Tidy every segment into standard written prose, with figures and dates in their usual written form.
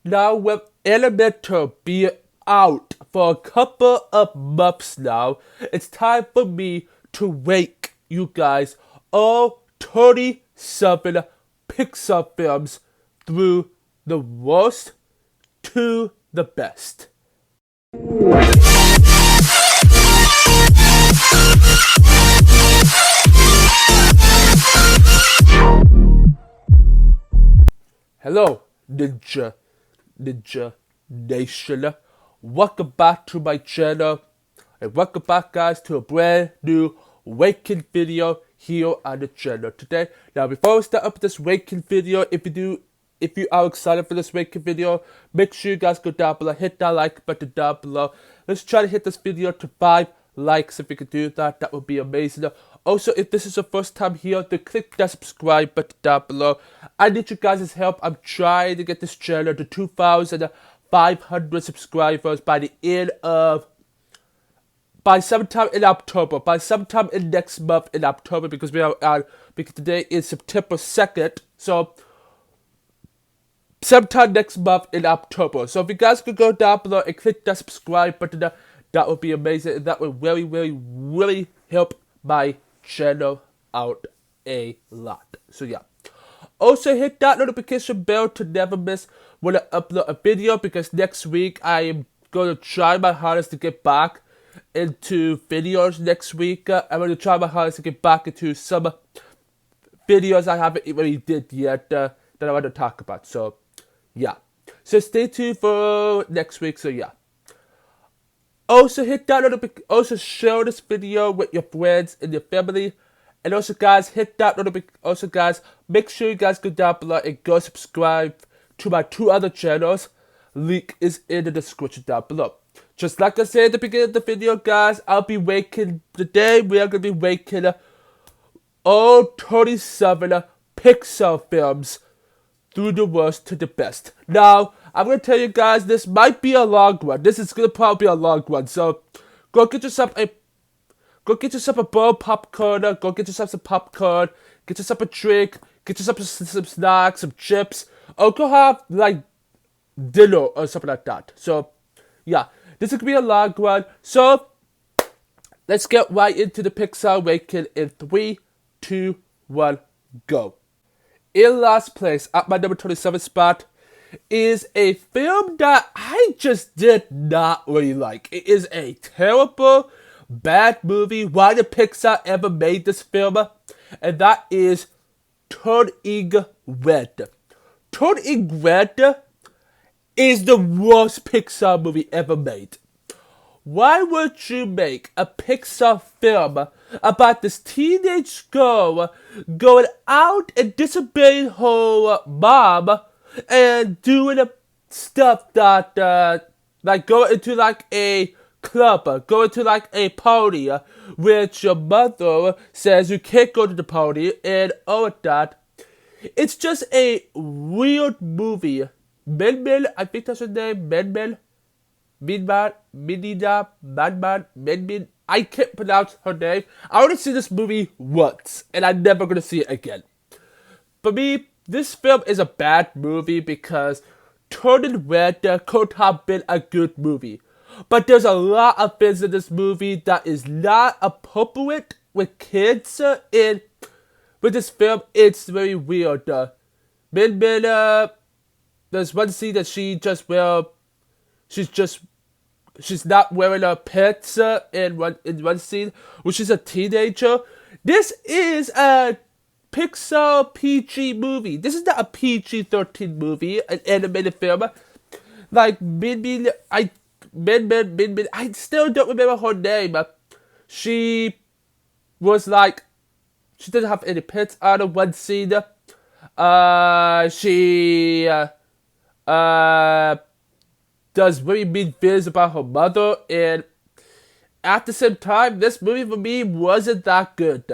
Now, with Elementor being out for a couple of months now, it's time for me to rank you guys all 37 Pixar films through the worst to the best. Hello, Ninja Nation. Welcome back to my channel. And welcome back, guys, to a brand new ranking video here on the channel today. Now, before we start up this ranking video, if you are excited for this ranking video, make sure you guys go down below, hit that like button down below. Let's try to hit this video to 5 likes. If you could do that, that would be amazing. Also, if this is your first time here, then click that subscribe button down below. I need you guys' help. I'm trying to get this channel to 2,500 subscribers by sometime in October, by sometime in next month in October, because because today is September 2nd, so sometime next month in October. So if you guys could go down below and click that subscribe button, that would be amazing, and that would really help my channel out a lot. So yeah. Also hit that notification bell to never miss when I upload a video, because next week I am going to try my hardest to get back into videos next week. I'm going to try my hardest to get back into some videos I haven't really did yet that I want to talk about. So yeah. So stay tuned for next week. So yeah. Also hit that notification. Also share this video with your friends and your family. And also, guys, hit that notification. Also, guys, make sure you guys go down below and go subscribe to my 2 other channels. Link is in the description down below. Just like I said at the beginning of the video, guys, I'll be ranking today. We are going to be ranking all 37 Pixar films through the worst to the best. Now, I'm going to tell you guys, this might be a long one. This is going to probably be a long one. So, go get yourself a bowl of popcorn, go get yourself some popcorn, get yourself a drink, get yourself some snacks, some chips, or go have, like, dinner or something like that. So, yeah, this is going to be a long one. So, let's get right into the Pixar ranking in 3, 2, 1, go. In last place, at my number 27 spot, is a film that I just did not really like. It is a terrible, bad movie. Why did Pixar ever made this film? And that is Turning Red. Turning Red is the worst Pixar movie ever made. Why would you make a Pixar film about this teenage girl going out and disobeying her mom and doing stuff that, like going into like a club, going to like a party, which your mother says you can't go to the party, and all of that. It's just a weird movie. Min, I think that's her name, Min. I can't pronounce her name. I only see this movie once, and I'm never gonna see it again. For me, this film is a bad movie because Turning Red could have been a good movie. But there's a lot of things in this movie that is not appropriate with kids, and with this film, it's very weird. Min, there's one scene that she's not wearing her pants in one scene, which is a teenager. This is a Pixar PG movie. This is not a PG-13 movie, an animated film. Like, I still don't remember her name. She was like, she didn't have any pants on in one scene. She does very mean things about her mother, and at the same time, this movie for me wasn't that good.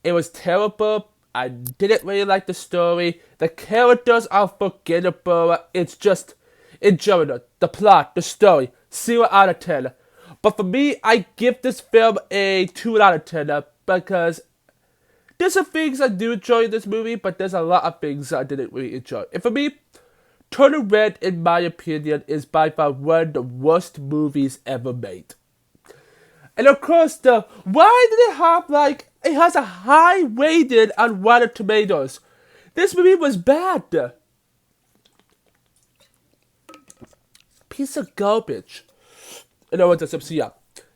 It was terrible. I didn't really like the story. The characters are forgettable. It's just, in general, the plot, the story, 0 out of 10. But for me, I give this film a 2 out of 10 because there's some things I do enjoy in this movie, but there's a lot of things I didn't really enjoy. And for me, Turning Red, in my opinion, is by far one of the worst movies ever made. And of course, why did it have it has a high rating on Rotten Tomatoes? This movie was bad. Piece of garbage. You know what? So yeah.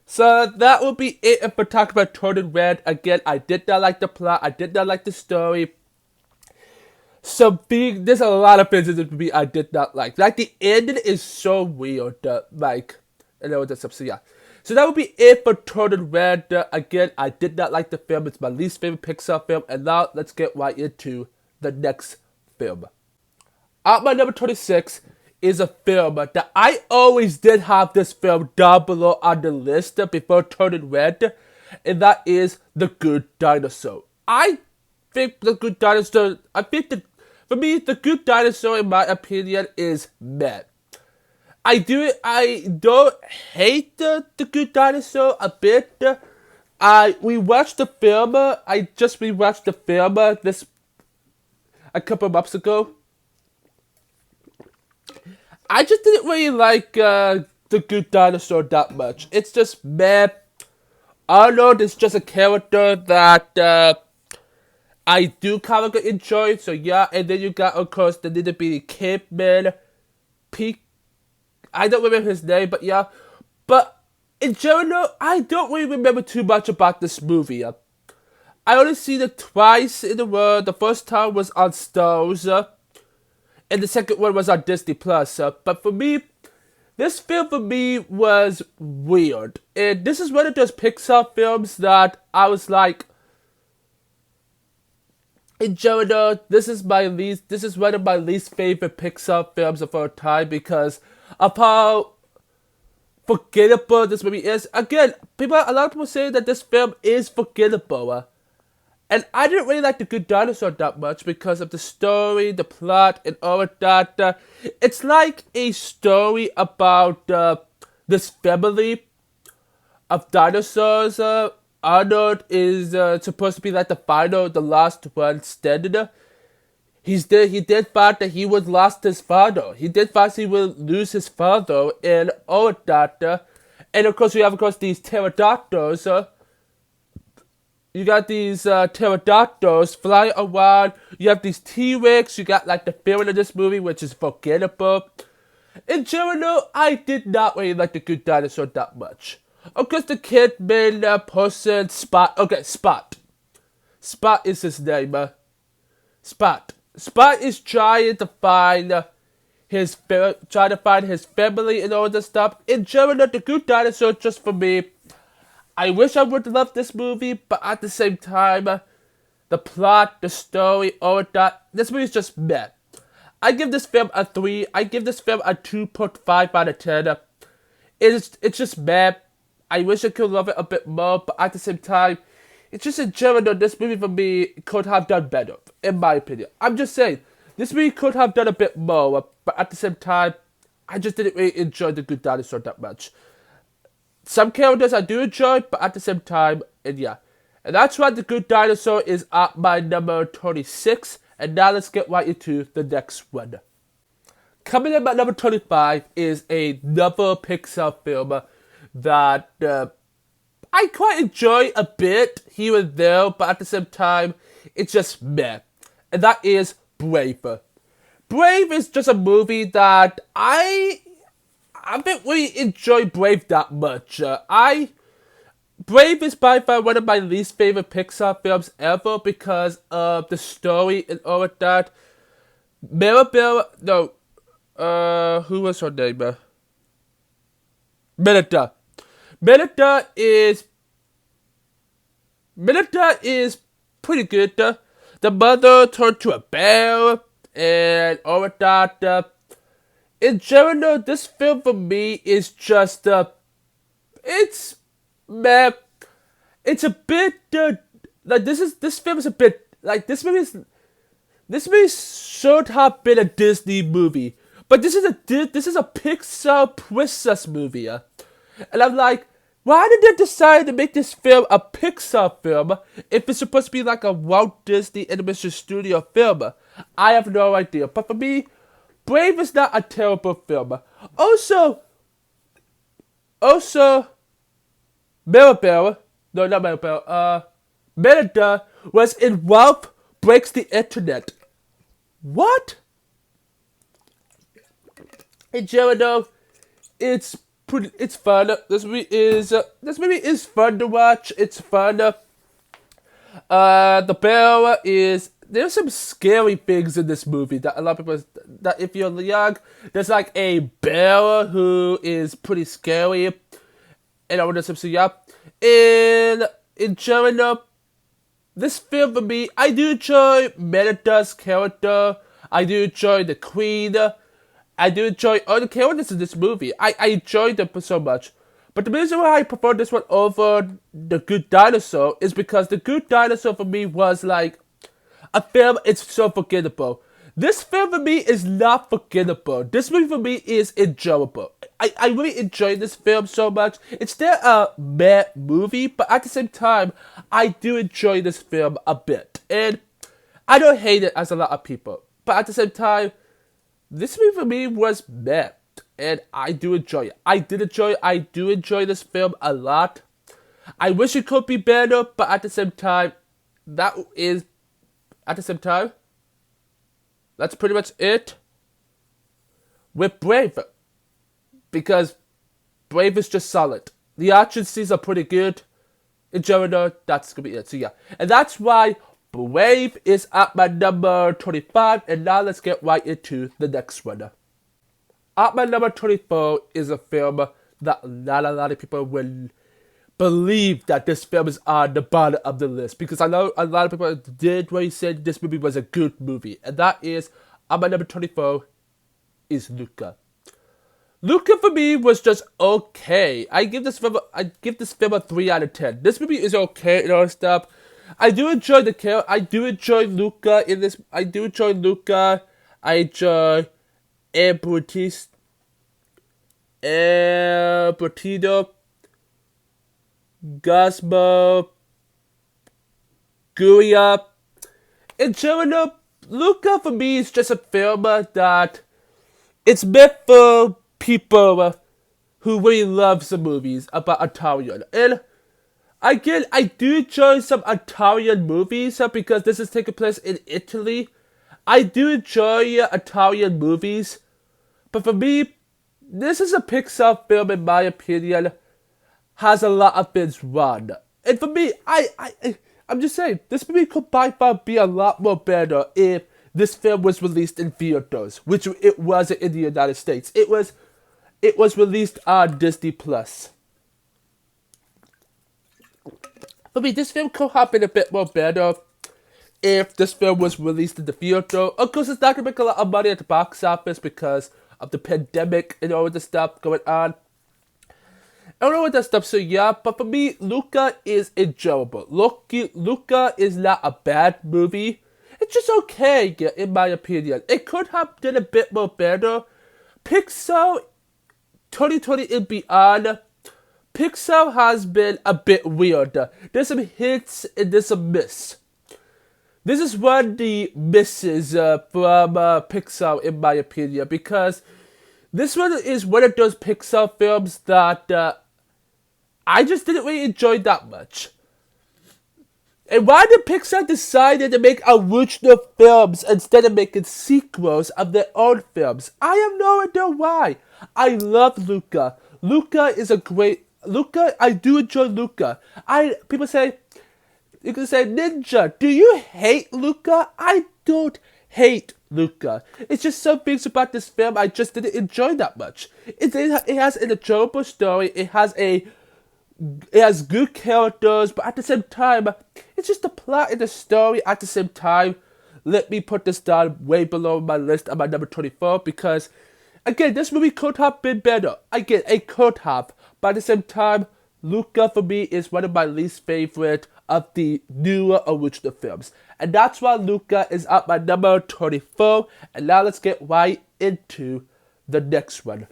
So that will be it if we talk about Turning Red. Again, I did not like the plot. I did not like the story. So there's a lot of things in this movie I did not like. Like the ending is so weird. You know what? So yeah. So that would be it for Turning Red. Again, I did not like the film. It's my least favorite Pixar film. And now let's get right into the next film. At my number 26 is a film that I always did have this film down below on the list before Turning Red, and that is The Good Dinosaur. I think The Good Dinosaur, for me, The Good Dinosaur, in my opinion, is meh. I don't hate the Good Dinosaur a bit. We watched the film. I just rewatched the film a couple months ago. I just didn't really like The Good Dinosaur that much. It's just meh. Arnold is just a character that I do kind of enjoy. So yeah, and then you got, of course, the little bitty caveman. I don't remember his name, but yeah. But in general, I don't really remember too much about this movie. I only seen it twice in the world. The first time was on Stars. And the second one was on Disney Plus. But for me, this film for me was weird. And this is one of those Pixar films that I was like, in general, this is one of my least favorite Pixar films of all time because of how forgettable this movie is. Again, a lot of people say that this film is forgettable. And I didn't really like The Good Dinosaur that much because of the story, the plot, and all of that. It's like a story about this family of dinosaurs. Arnold is supposed to be like the last one standing. He did find that he would lost his father. He did find he would lose his father and all of that. And of course, we have these pterodactyls. You got these pterodactyls flying around. You have these T-Rex. You got like the villain of this movie, which is forgettable. In general, I did not really like The Good Dinosaur that much. Of course, the kid main person, Spot. Okay, Spot. Spot is his name. Spot. Spot is trying to find his family and all this stuff. In general, The Good Dinosaur, just for me, I wish I would love this movie, but at the same time, the plot, the story, all of that, this movie is just meh. I give this film a 3. I give this film a 2.5 out of 10. It's just meh. I wish I could love it a bit more, but at the same time, it's just in general, this movie for me could have done better, in my opinion. I'm just saying, this movie could have done a bit more, but at the same time, I just didn't really enjoy The Good Dinosaur that much. Some characters I do enjoy, but at the same time, and yeah. And that's why The Good Dinosaur is at my number 26. And now let's get right into the next one. Coming in at number 25 is another Pixar film that I quite enjoy a bit here and there, but at the same time, it's just meh. And that is Brave. Brave is just a movie that I didn't really enjoy Brave that much. Brave is by far one of my least favorite Pixar films ever because of the story and all of that. Mirabelle, no, who was her name? Merida. Merida is pretty good. The mother turned to a bear and all of that. In general, this film for me is just it's meh. It's a bit like this film is a bit like this movie should have been a Disney movie, but this is a Pixar princess movie, and I'm like, why did they decide to make this film a Pixar film if it's supposed to be like a Walt Disney Animation Studio film? I have no idea, but for me, Brave is not a terrible film. Also, Mirabelle, no, not Mirabelle, Merida was in Ralph Breaks the Internet. What? In general, it's fun. This movie is fun to watch. It's fun. The bear is. There's some scary things in this movie that a lot of people. That if you're young, there's like a bear who is pretty scary. And I want to say, yeah. In general, this film for me, I do enjoy Merida's character. I do enjoy the Queen. I do enjoy all the characters in this movie. I enjoyed them so much. But the reason why I prefer this one over The Good Dinosaur is because The Good Dinosaur for me was like a film, it's so forgettable. This film for me is not forgettable. This movie for me is enjoyable. I really enjoy this film so much. It's still a meh movie, but at the same time, I do enjoy this film a bit. And I don't hate it as a lot of people. But at the same time, this movie for me was meh, and I do enjoy it. I do enjoy this film a lot. I wish it could be better, but at the same time, that's pretty much it with Brave. Because Brave is just solid. The action scenes are pretty good. In general, that's gonna be it. So yeah, and that's why Brave is at my number 25, and now let's get right into the next one. At my number 24 is a film that not a lot of people will believe that this film is on the bottom of the list, because I know a lot of people did really say this movie was a good movie, and that is, at my number 24 is Luca. Luca for me was just okay. I give this film a 3 out of 10. This movie is okay and all stuff. I do enjoy the character. I do enjoy Luca in this. I enjoy El Portino, Gosmo, Guria. In general, Luca for me is just a film that it's meant for people who really love the movies about Italian. And again, I do enjoy some Italian movies because this is taking place in Italy. I do enjoy Italian movies, but for me, this is a Pixar film, in my opinion, has a lot of things wrong. And for me, I'm just saying, this movie could by far be a lot more better if this film was released in theaters, which it wasn't in the United States. It was released on Disney Plus. For me, this film could have been a bit more better if this film was released in the theater. Of course, it's not going to make a lot of money at the box office because of the pandemic and all of the stuff going on. I don't know what that stuff, so yeah, but for me, Luca is enjoyable. Luca is not a bad movie. It's just okay, in my opinion. It could have done a bit more better. Pixar 2020 and beyond, Pixar has been a bit weird. There's some hits and there's some miss. This is one of the misses from Pixar, in my opinion, because this one is one of those Pixar films that I just didn't really enjoy that much. And why did Pixar decide to make original films instead of making sequels of their own films? I have no idea why. I love Luca. I do enjoy Luca. People say, you can say, Ninja, do you hate Luca? I don't hate Luca. It's just some things about this film I just didn't enjoy that much. It has an enjoyable story. It has good characters, but at the same time, it's just the plot and the story at the same time. Let me put this down way below my list at my number 24 because, again, this movie could have been better. Again, it could have. But at the same time, Luca for me is one of my least favorite of the newer original films. And that's why Luca is at my number 24. And now let's get right into the next one.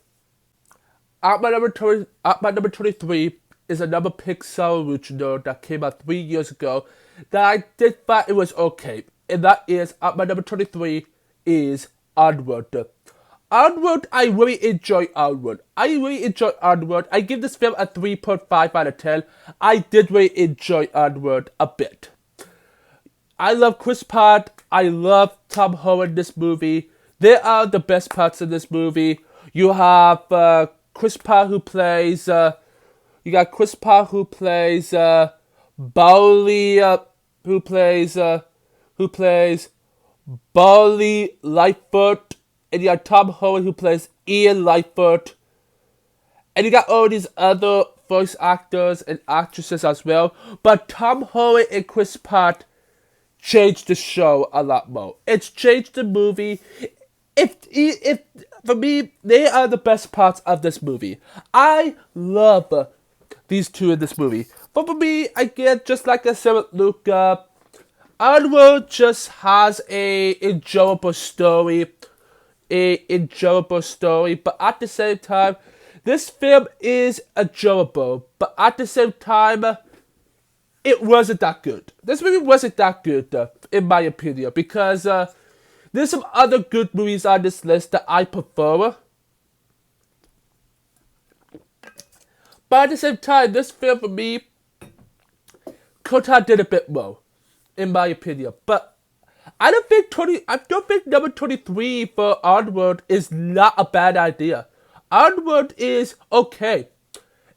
At my number 23 is another Pixar original that came out 3 years ago that I did find it was okay. And that is, at my number 23, is Onward. Onward, I really enjoy Onward. I really enjoy Onward. I give this film a 3.5 out of 10. I did really enjoy Onward a bit. I love Chris Pratt. I love Tom Holland in this movie. They are the best parts of this movie. You have Chris Pratt who plays. You got Chris Pratt who plays Bowley. Who plays Bowley Lightfoot, and you got Tom Holland who plays Ian Lightfoot, and you got all these other voice actors and actresses as well. But Tom Holland and Chris Pratt changed the show a lot more. It's changed the movie. If for me, they are the best parts of this movie. I love these two in this movie. But for me, again, just like I said with Luca, Onward just has a enjoyable story. But at the same time, this film is enjoyable. But at the same time, it wasn't that good. This movie wasn't that good, in my opinion, because there's some other good movies on this list that I prefer. But at the same time, this film for me could have did a bit more, in my opinion. But I don't think number 23 for Onward is not a bad idea. Onward is okay.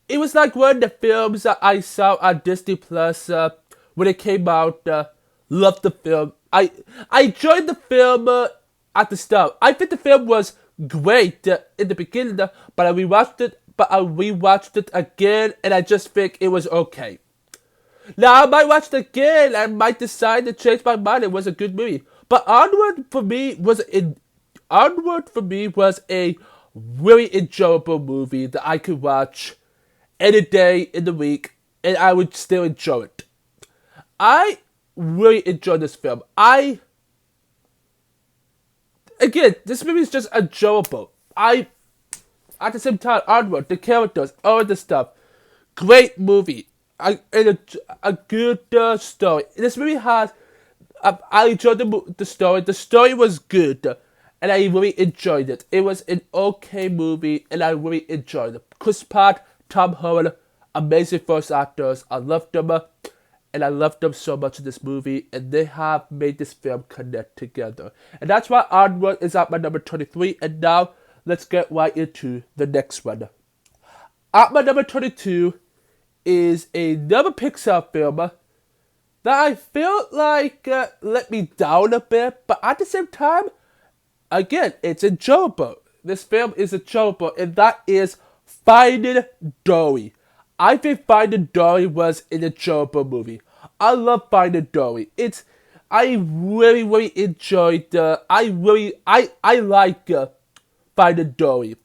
It was like one of the films that I saw on Disney Plus when it came out. Loved the film. I enjoyed the film at the start. I think the film was great in the beginning, but I rewatched it again, and I just think it was okay. Now I might watch it again and might decide to change my mind. It was a good movie, but Onward for me was a really enjoyable movie that I could watch any day in the week, and I would still enjoy it. I really enjoyed this film. Again, this movie is just enjoyable. At the same time, Onward, the characters, all the stuff, great movie. And a good story. This movie has. I enjoyed the story. The story was good, and I really enjoyed it. It was an okay movie, and I really enjoyed it. Chris Pratt, Tom Holland, amazing voice actors. I loved them, and I loved them so much in this movie, and they have made this film connect together. And that's why Onward is at my number 23. And now let's get right into the next one. At my number 22 is another Pixar film that I feel like let me down a bit, but at the same time, again, it's enjoyable. This film is enjoyable, and that is Finding Dory. I think Finding Dory was an enjoyable movie. I love Finding Dory. I really enjoyed. I like Finding Dory.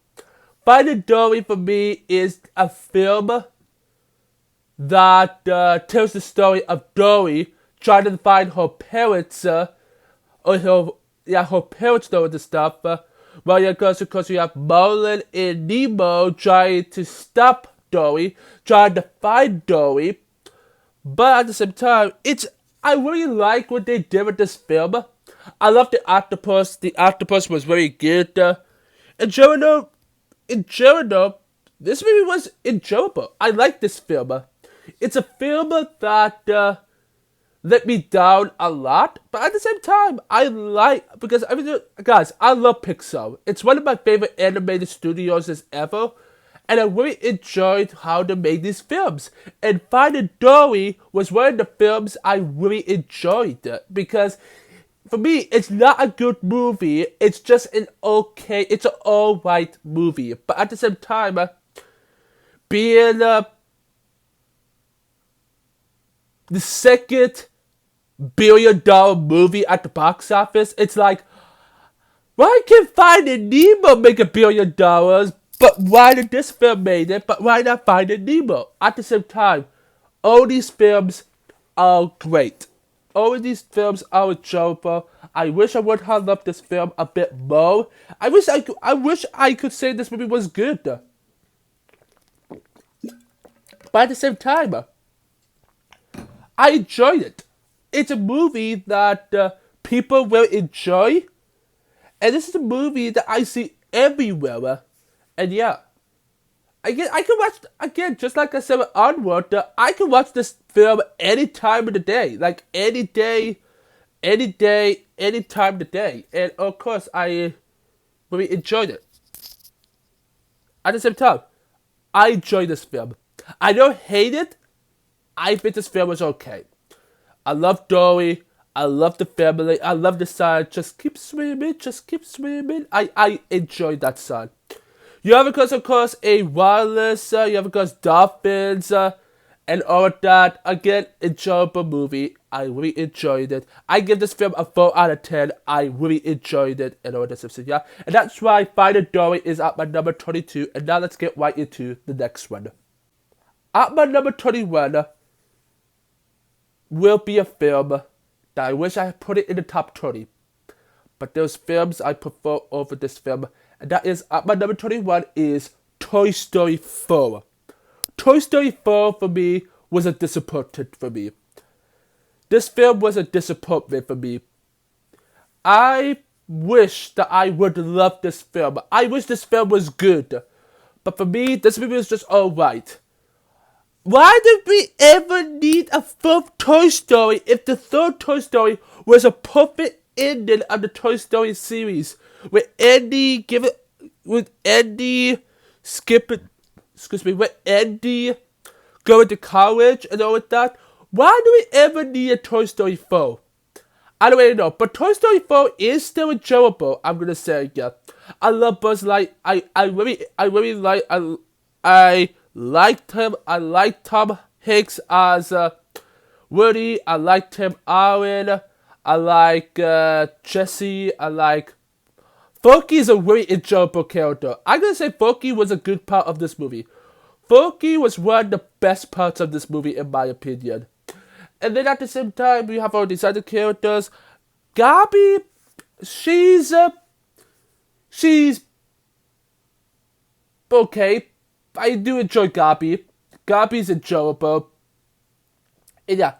Finding Dory for me is a film that tells the story of Dory trying to find her parents, her parents know the stuff. Because you have Marlin and Nemo trying to stop Dory, trying to find Dory. But at the same time, I really like what they did with this film. I love the octopus. The octopus was very good. In general, this movie was enjoyable. I like this film. It's a film that let me down a lot, but at the same time, I love Pixar. It's one of my favorite animated studios ever, and I really enjoyed how they made these films. And Finding Dory was one of the films I really enjoyed, because for me, it's not a good movie. It's just it's an alright movie. But at the same time, being the second billion-dollar movie at the box office, it's like, why can't Finding Nemo make $1 billion? But why did this film make it? But why not Finding Nemo? At the same time, all these films are great. All of these films are enjoyable. I wish I would have loved this film a bit more. I wish I could say this movie was good. But at the same time, I enjoyed it. It's a movie that people will enjoy. And this is a movie that I see everywhere. And yeah, I can watch again, just like I said with Onward. I can watch this film any time of the day, like any time of the day. And of course, I really enjoyed it. At the same time, I enjoy this film. I don't hate it. I think this film was okay. I love Dory. I love the family. I love the son. Just keep swimming. Just keep swimming. I enjoyed that son. You have, of course, a wireless. You have, of course, dolphins and all of that. Again, enjoyable movie. I really enjoyed it. I give this film a 4 out of 10. I really enjoyed it and all that stuff. So yeah, and that's why Finding Dory is at my number 22. And now let's get right into the next one. At my number 21 will be a film that I wish I had put it in the top 20. But there's films I prefer over this film. And that is, at my number 21 is Toy Story 4. Toy Story 4 for me was a disappointment for me. This film was a disappointment for me. I wish that I would love this film. I wish this film was good. But for me, this movie was just alright. Why did we ever need a fourth Toy Story if the third Toy Story was a perfect ending of the Toy Story series? With Andy going to college and all of that. Why do we ever need a Toy Story 4? I don't really know, but Toy Story 4 is still enjoyable. I'm gonna say, yeah. I love Buzz Light. I liked him. I liked Tom Hanks as Woody. I liked Tim Allen. I like Jesse. I like Forky is a really enjoyable character. I'm gonna say Forky was a good part of this movie. Forky was one of the best parts of this movie, in my opinion. And then at the same time, we have all these other characters. Gabby, she's okay. I do enjoy Gabby. Gabby's enjoyable. And yeah,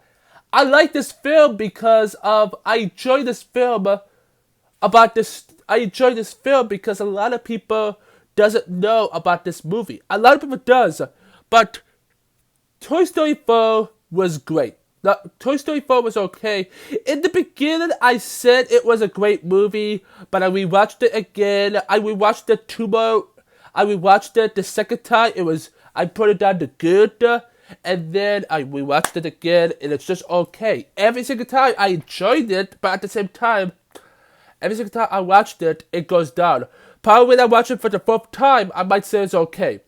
I like this film because I enjoy this film because a lot of people doesn't know about this movie. A lot of people does, but Toy Story 4 was great. Toy Story 4 was okay. In the beginning, I said it was a great movie, but I rewatched it again. I rewatched it the second time. I put it down to good, and then I rewatched it again, and it's just okay. Every single time I enjoyed it, but at the same time, every single time I watched it, it goes down. Probably when I watch it for the fourth time, I might say it's okay.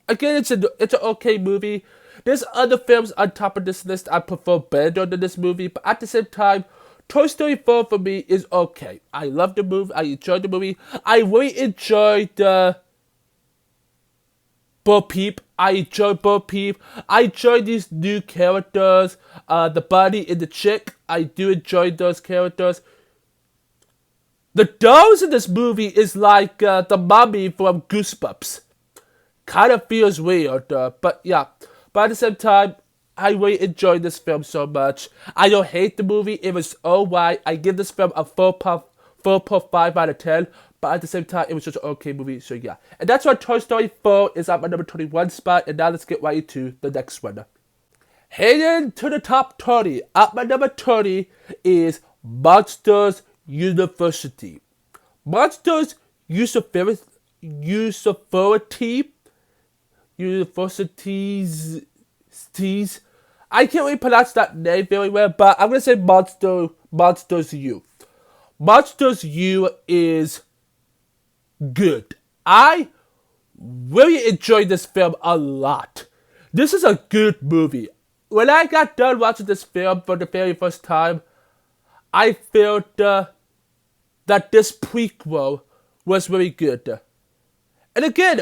Again, it's an okay movie. There's other films on top of this list I prefer better than this movie, but at the same time, Toy Story 4 for me is okay. I love the movie. I enjoyed the movie. I really enjoyed Bo Peep. I enjoyed Bo Peep. I enjoyed these new characters. The Bunny and the Chick. I do enjoy those characters. The dolls in this movie is like the mummy from Goosebumps. Kind of feels weird, but yeah. But at the same time, I really enjoyed this film so much. I don't hate the movie. It was alright. I give this film a 4.5 out of 10. But at the same time, it was just an okay movie. So yeah. And that's why Toy Story 4 is at my number 21 spot. And now let's get right into the next one. Heading to the top 20. At my number 20 is Monsters University. Monsters Universities. I can't really pronounce that name very well, but I'm gonna say Monsters U. Monsters U is good. I really enjoyed this film a lot. This is a good movie. When I got done watching this film for the very first time, I felt that this prequel was really good. And again,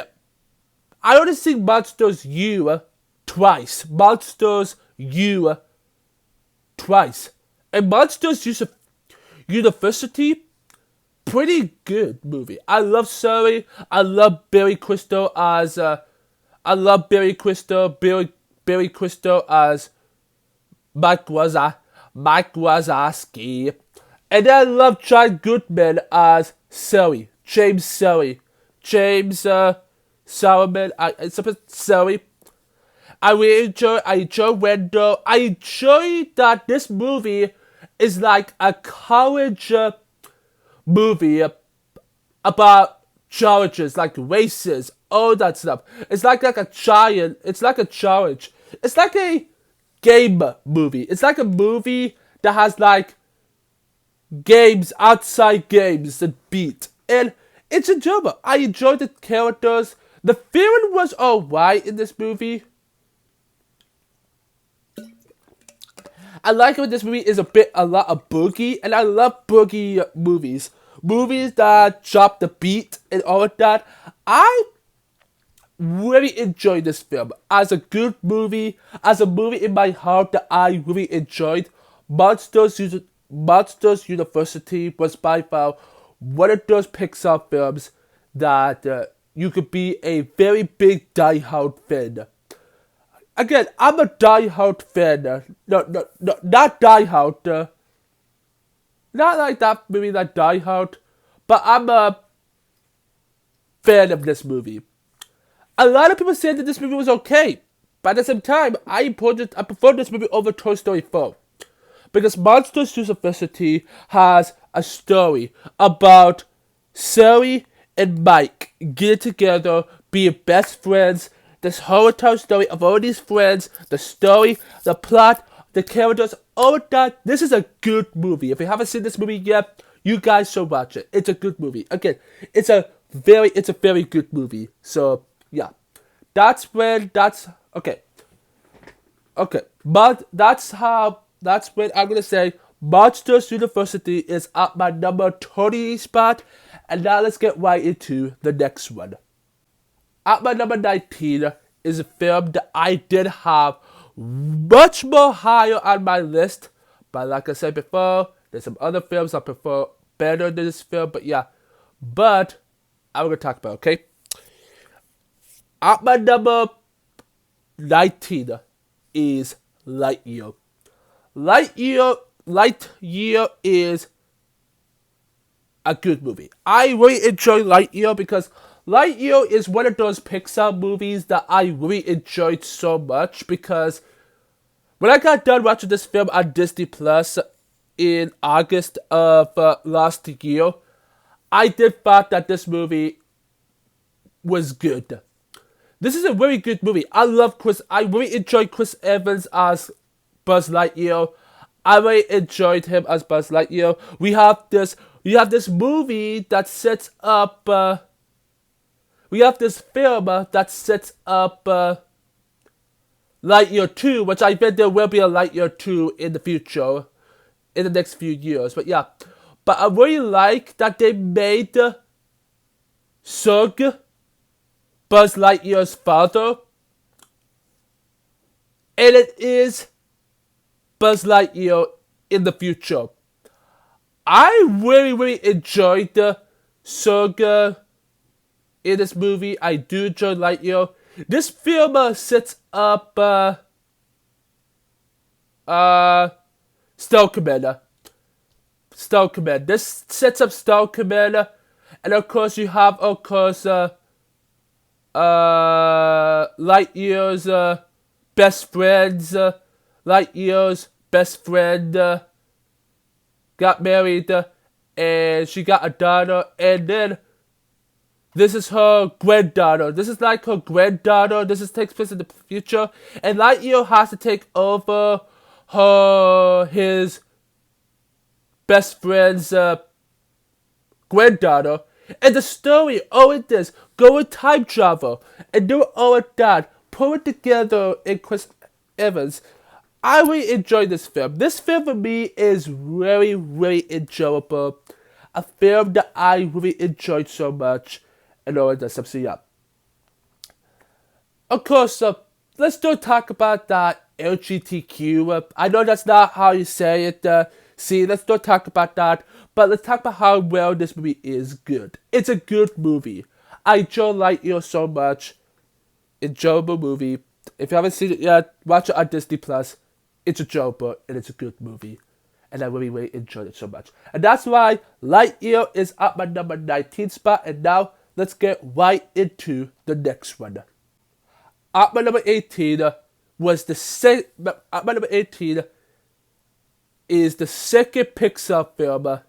I only seen Monsters U twice. Monsters U twice. And Monsters University, pretty good movie. I love Surrey. I love Billy Crystal as Billy Crystal as Mike Wazowski. And I love John Goodman as Surrey. James Surrey. James Solomon. I suppose Surrey. I enjoy Wendell. I enjoy that this movie is like a college movie about challenges, like races, all that stuff. It's like a giant. It's like a challenge. It's like a game movie. It's like a movie that has like games outside games that beat. And it's enjoyable. I enjoyed the characters. The feeling was alright in this movie. I like when this movie is a lot of boogie, and I love boogie movies. Movies that drop the beat and all of that. I really enjoyed this film. As a good movie, as a movie in my heart that I really enjoyed, Monsters University was by far one of those Pixar films that you could be a very big diehard fan. Again, I'm a diehard fan. No, not diehard. Not like that movie, like Die Hard. But I'm a fan of this movie. A lot of people said that this movie was okay. But at the same time, I prefer this movie over Toy Story 4. Because Monsters University has a story about Sally and Mike getting together, being best friends. This whole entire story of all these friends, the story, the plot, the characters, all of that. This is a good movie. If you haven't seen this movie yet, you guys should watch it. It's a good movie. Again, it's a very good movie. So yeah, okay. But that's when I'm gonna say Monsters University is at my number 20 spot. And now let's get right into the next one. At my number 19 is a film that I did have much more higher on my list. But like I said before, there's some other films I prefer better than this film. But yeah, I'm going to talk about, okay? At my number 19 is Lightyear. Lightyear is a good movie. I really enjoy Lightyear because Lightyear is one of those Pixar movies that I really enjoyed so much because when I got done watching this film on Disney Plus in August of last year, I did thought that this movie was good. This is a very good movie. I really enjoyed Chris Evans as Buzz Lightyear. I really enjoyed him as Buzz Lightyear. We have this movie that sets up. We have this film that sets up Lightyear 2, which I bet there will be a Lightyear 2 in the future, in the next few years. But yeah, but I really like that they made Sug, Buzz Lightyear's father, and it is Buzz Lightyear in the future. I really enjoyed Sug in this movie. I do enjoy Lightyear. This film sets up Stealth Commander. This sets up Stealth Commander, and of course you have Lightyear's best friends. Lightyear's best friend got married, and she got a daughter, and then this is her granddaughter. This is like her granddaughter. Takes place in the future. And Lightyear has to take over his best friend's granddaughter. And the story, all it is, go with time travel and do all of that. Put it together in Chris Evans. I really enjoyed this film. This film for me is really enjoyable. A film that I really enjoyed so much. And all that stuff. So yeah. Of course, let's don't talk about that LGBTQ. I know that's not how you say it. Let's don't talk about that. But let's talk about how well this movie is good. It's a good movie. I enjoy Lightyear so much. Enjoyable movie. If you haven't seen it yet, watch it on Disney Plus. It's enjoyable and it's a good movie. and I really, really enjoyed it so much. And that's why Lightyear is at my number 19 spot, and now let's get right into the next one. At my number 18 was the at my number 18 is the second Pixar film,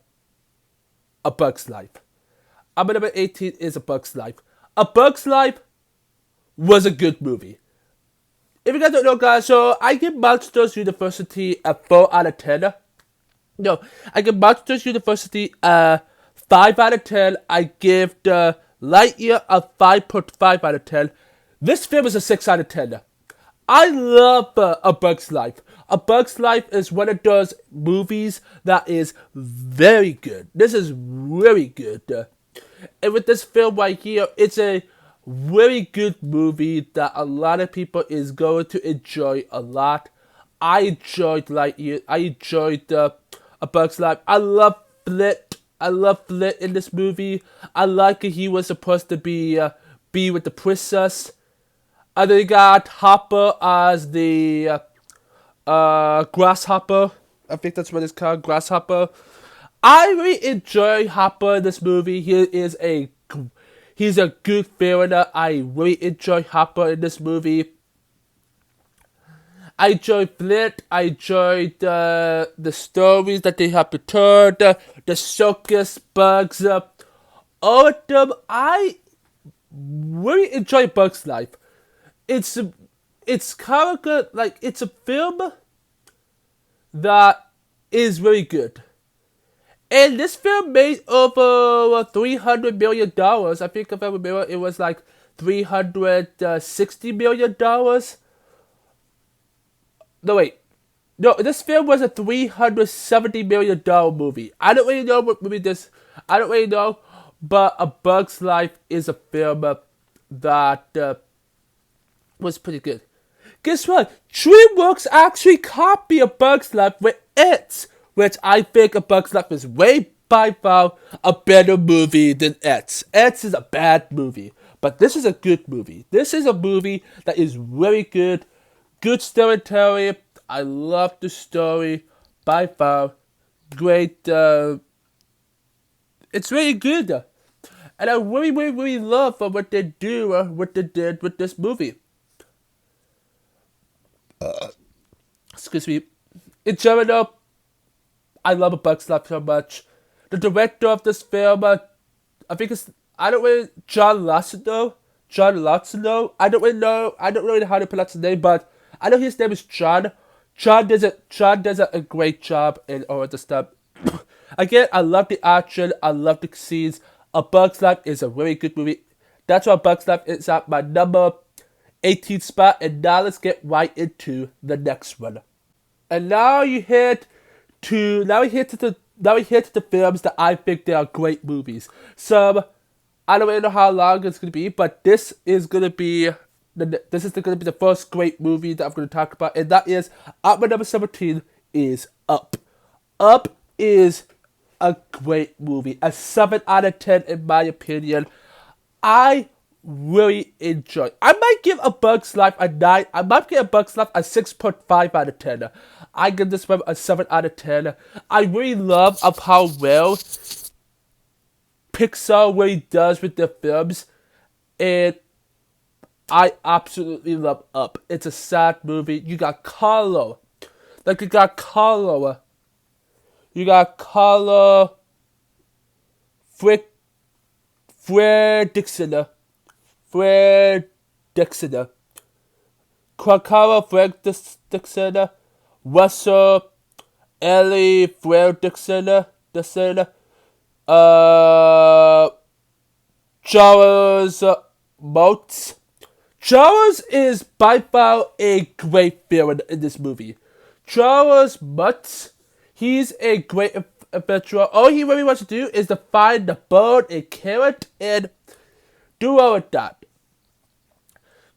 A Bug's Life. At my number 18 is A Bug's Life. A Bug's Life was a good movie. If you guys don't know, guys, so I give Monsters University a 4 out of 10. No, I give Monsters University a 5 out of 10. I give the Lightyear a 5.5 out of 10. This film is a 6 out of 10. I love A Bug's Life. A Bug's Life is one of those movies that is very good. This is really good. And with this film right here, it's a very good movie that a lot of people is going to enjoy a lot. I enjoyed Lightyear. I enjoyed A Bug's Life. I love Flit. I love Flit in this movie. I like it. He was supposed to be with the princess. And then you got Hopper as the Grasshopper. I think that's what it's called, Grasshopper. I really enjoy Hopper in this movie. He's a good villain. I really enjoy Hopper in this movie. I enjoy Flit. I enjoy the stories that they have to tell, the circus bugs. All of them. I really enjoy Bug's Life. It's kind of good. Like, it's a film that is really good. And this film made over $300 million. I think if I remember, it was like $360 million. No, wait. No, this film was a $370 million movie. I don't really know what movie this. I don't really know. But A Bug's Life is a film that was pretty good. Guess what? DreamWorks actually copied A Bug's Life with It, which I think A Bug's Life is way by far a better movie than It. It is a bad movie, but this is a good movie. This is a movie that is very good. Good storytelling. I love the story by far. Great. It's really good. And I really, really, really love what they do, what they did with this movie. Excuse me. In general, I love A Bug's Life so much. The director of this film, I think it's, I don't really, John Lasseter. I don't really know how to pronounce his name, but I know his name is John. John does a great job in all of the stuff. Again, I love the action. I love the scenes. A Bug's Life is a very good movie. That's why A Bug's Life is at my number 18 spot. And now let's get right into the next one. And now we hit to the films that I think they are great movies. I don't really know how long it's gonna be, but this is gonna be the first great movie that I'm gonna talk about, and that is at my number 17 is Up. Up is a great movie, a 7 out of 10 in my opinion. I really enjoy. I might give A Bug's Life a 9. I might give A Bug's Life a 6.5 out of 10. I give this one a 7 out of 10. I really love how well Pixar really does with their films, and I absolutely love Up. It's a sad movie. You got Carlo. You got Carlo Fred Dixon. Carlo Fred Dixon. Russell Ellie Fred Dixon. Charles Motes. Charles is by far a great villain in this movie. Charles Motes, he's a great adventurer. All he really wants to do is to find the bird and kill it and do all of that.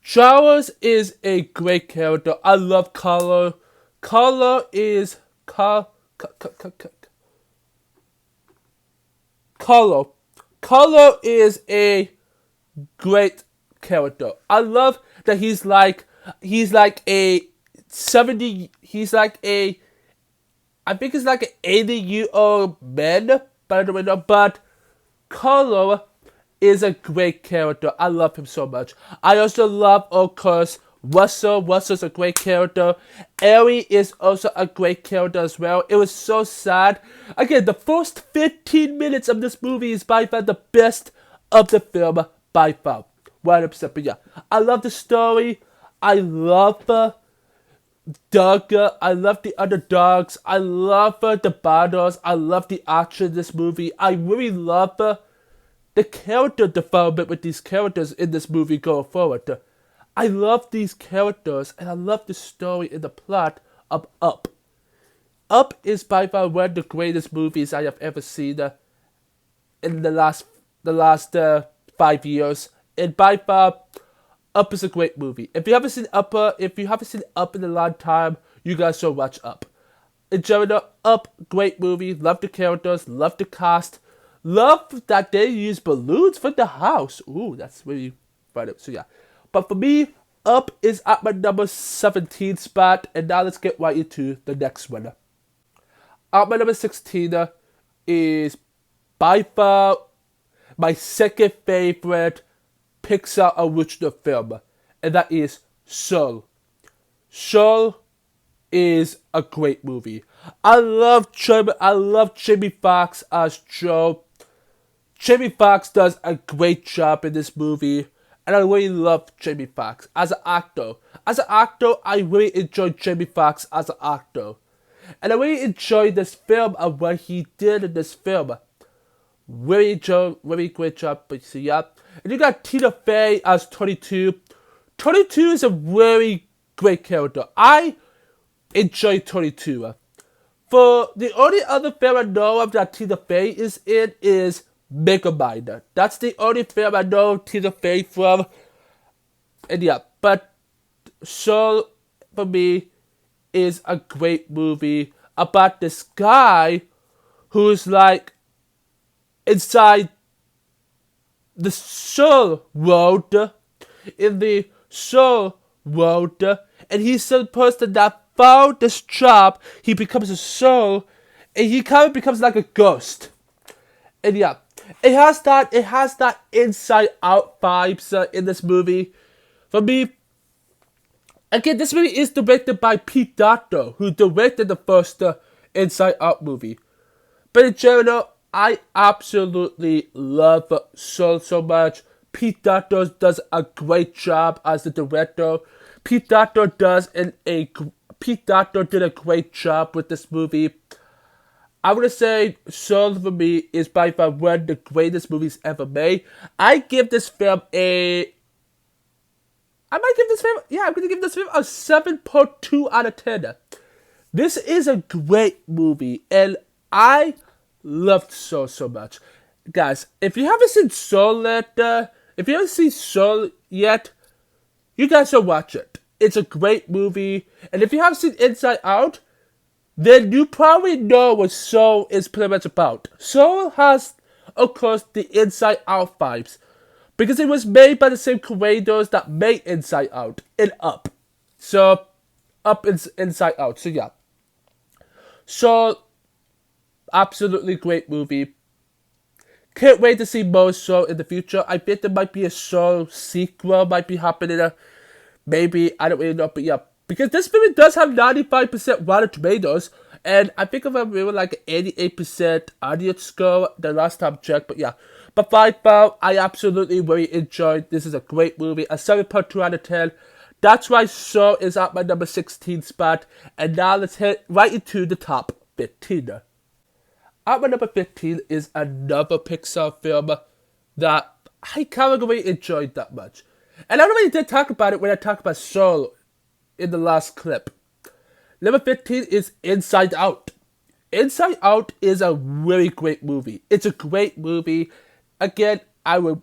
Charles is a great character. I love Carlo. Carlo is a great character. I love that he's like a I think it's like an 80-year-old man, by the way, no, but Carlo is a great character. I love him so much. I also love, of course, Russell. Russell's a great character. Ellie is also a great character as well. It was so sad. Again, the first 15 minutes of this movie is by far the best of the film, by far. 100%. But yeah, I love the story. I love Doug, I love the other dogs. I love the battles. I love the action in this movie. I really love the character development with these characters in this movie going forward. I love these characters, and I love the story and the plot of Up. Up is by far one of the greatest movies I have ever seen in the last 5 years, and by far, Up is a great movie. If you haven't seen Up in a long time, you guys should watch Up. In general, Up, great movie. Love the characters, love the cast, love that they use balloons for the house. Ooh, that's really fun. So yeah, but for me, Up is at my number 17 spot, and now let's get right into the next one. At my number 16 is by far my second favorite Pixar original film, and that is Soul. Soul is a great movie. I love Jamie Foxx as Joe. Jamie Foxx does a great job in this movie, and I really love Jamie Foxx as an actor. As an actor, I really enjoy Jamie Foxx as an actor, and I really enjoyed this film and what he did in this film. Really great job. But so yeah, and you got Tina Fey as 22. 22 is a very great character. I enjoy 22. For the only other film I know of that Tina Fey is in is Megamind. That's the only film I know Tina Fey from. And yeah, but Soul for me is a great movie about this guy who's like inside the soul world, in the soul world, and he's the person that found this job. He becomes a soul, and he kind of becomes like a ghost. And yeah, it has that Inside Out vibes in this movie. For me, again, this movie is directed by Pete Docter, who directed the first Inside Out movie. But in general, I absolutely love Soul so much. Pete Docter does a great job as the director. Pete Docter did a great job with this movie. I would say Soul for me is by far one of the greatest movies ever made. I'm gonna give this film a 7.2 out of 10. This is a great movie, and I loved Soul so much. Guys, if you haven't seen Soul yet, you guys should watch it. It's a great movie. And if you haven't seen Inside Out, then you probably know what Soul is pretty much about. Soul has, of course, the Inside Out vibes, because it was made by the same creators that made Inside Out and Up. So, Up is Inside Out. So yeah. Soul, absolutely great movie. Can't wait to see more Soul in the future. I think there might be a Soul sequel, might be happening. Maybe, I don't really know, but yeah. Because this movie does have 95% Rotten Tomatoes, and I think of a really like 88% audience score the last time I checked, but yeah. But by far, I absolutely really enjoyed. This is a great movie, a 7.2 out of 10. That's why Soul is at my number 16 spot, and now let's head right into the top 15. At my number 15 is another Pixar film that I kind of really enjoyed that much. And I already did talk about it when I talked about Soul in the last clip. Number 15 is Inside Out. Inside Out is a really great movie. It's a great movie. Again, I would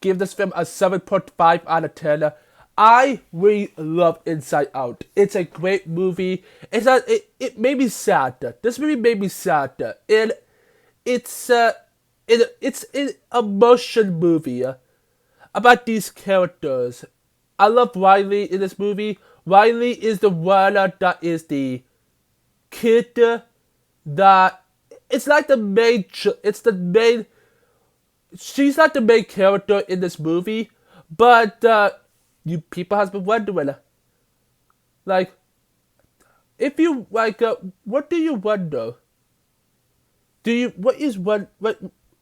give this film a 7.5 out of 10. I really love Inside Out. It's a great movie. It made me sad. This movie made me sad. It's an emotion movie about these characters. I love Riley in this movie. Riley is the one that is the kid that it's like the main. It's the main. She's not the main character in this movie, but you people has been wondering, like, if you like, what do you wonder? Do you what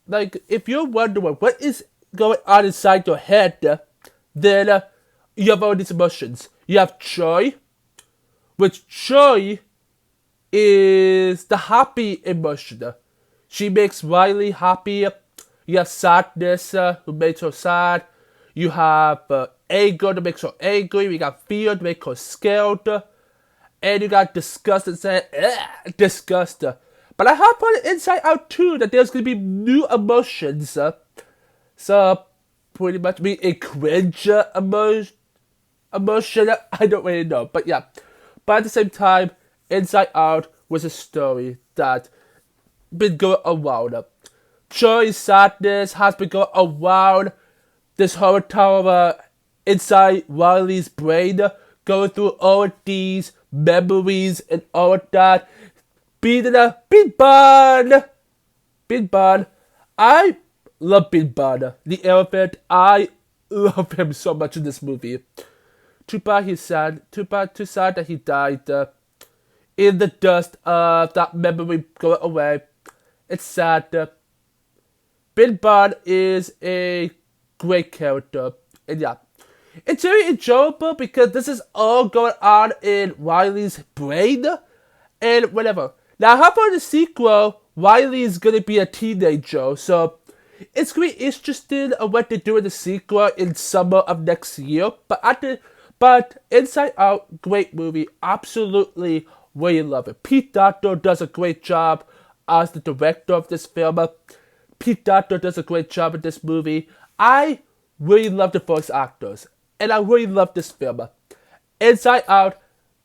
like if you're wondering what is going on inside your head, then you have all these emotions. You have joy, which joy is the happy emotion. She makes Riley happy. You have sadness, who makes her sad. You have anger that makes her angry. You got fear that makes her scared. And you got disgust and saying, disgust. But I have put it inside out too that there's going to be new emotions. So, pretty much be a cringe emotion. I don't really know. But yeah. But at the same time, Inside Out was a story that been going around. Joy, sadness has been going around this whole time inside Riley's brain, going through all these memories and all that. Being Bun. I love Bean Bun, the elephant. I love him so much in this movie. Too bad he's sad. Too sad that he died in the dust of that memory going away. It's sad. Bean Bun is a great character. And yeah, it's very enjoyable because this is all going on in Riley's brain and whatever. Now, how about the sequel? Riley is going to be a teenager, so it's going to be interesting on what they do in the sequel in summer of next year. But Inside Out, great movie. Absolutely really love it. Pete Docter does a great job as the director of this film. Pete Docter does a great job in this movie. I really love the voice actors, and I really love this film. Inside Out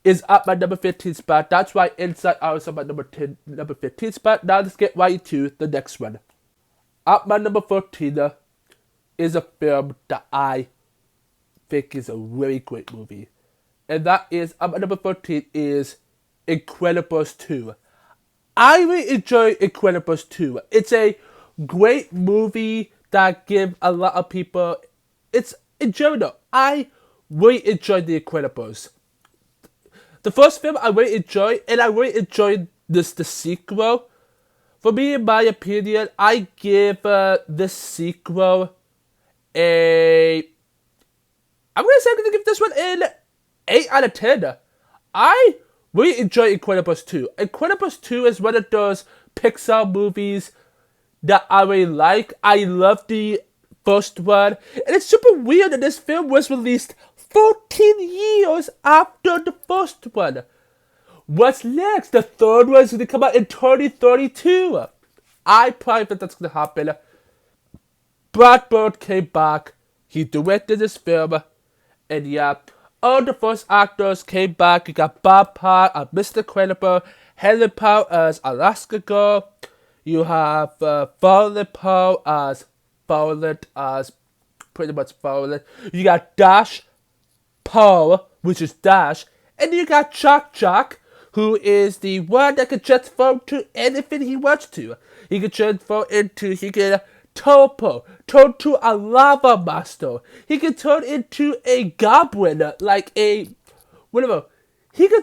is at my number 15 spot. That's why Inside Out is at my number 15 spot. Now let's get right into the next one. At my number 14 is a film that I think is a really great movie. And that is, at my number 14 is Incredibles 2. I really enjoy Incredibles 2. It's a great movie that gives a lot of people... It's enjoyable. I really enjoyed The Incredibles. The first film I really enjoyed, and I really enjoyed the sequel. For me, in my opinion, I give this sequel I'm going to give this one an 8 out of 10. I really enjoy Incredibles 2. Incredibles 2 is one of those Pixar movies that I really like. I love the first one. And it's super weird that this film was released 14 years after the first one. What's next? The third one is going to come out in 2032. I probably think that's going to happen. Brad Bird came back. He directed this film. And yeah, all the voice actors came back. You got Bob Parr as Mr. Incredible, Helen Powell as Alaska Girl. You have Violet Powell as pretty much Violet. You got Dash Powell, which is Dash. And you got Chuck, who is the one that can transform to anything he wants to. He can transform into, he can turn to a lava master. He can turn into a goblin, like a, whatever. He has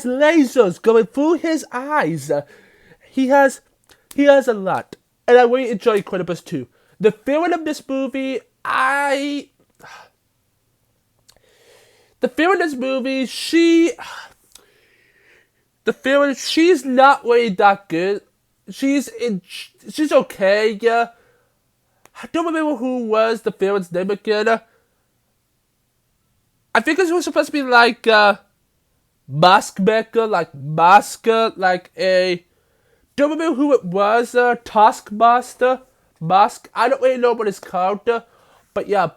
lasers going through his eyes. He has a lot. And I really enjoy Incredibles 2. The feeling of this movie, she's not really that good. She's okay, yeah. I don't remember who was the Pharaoh's name again. I think it was supposed to be like Mask Maker, like a... Don't remember who it was, Taskmaster? I don't really know what it's called. But yeah,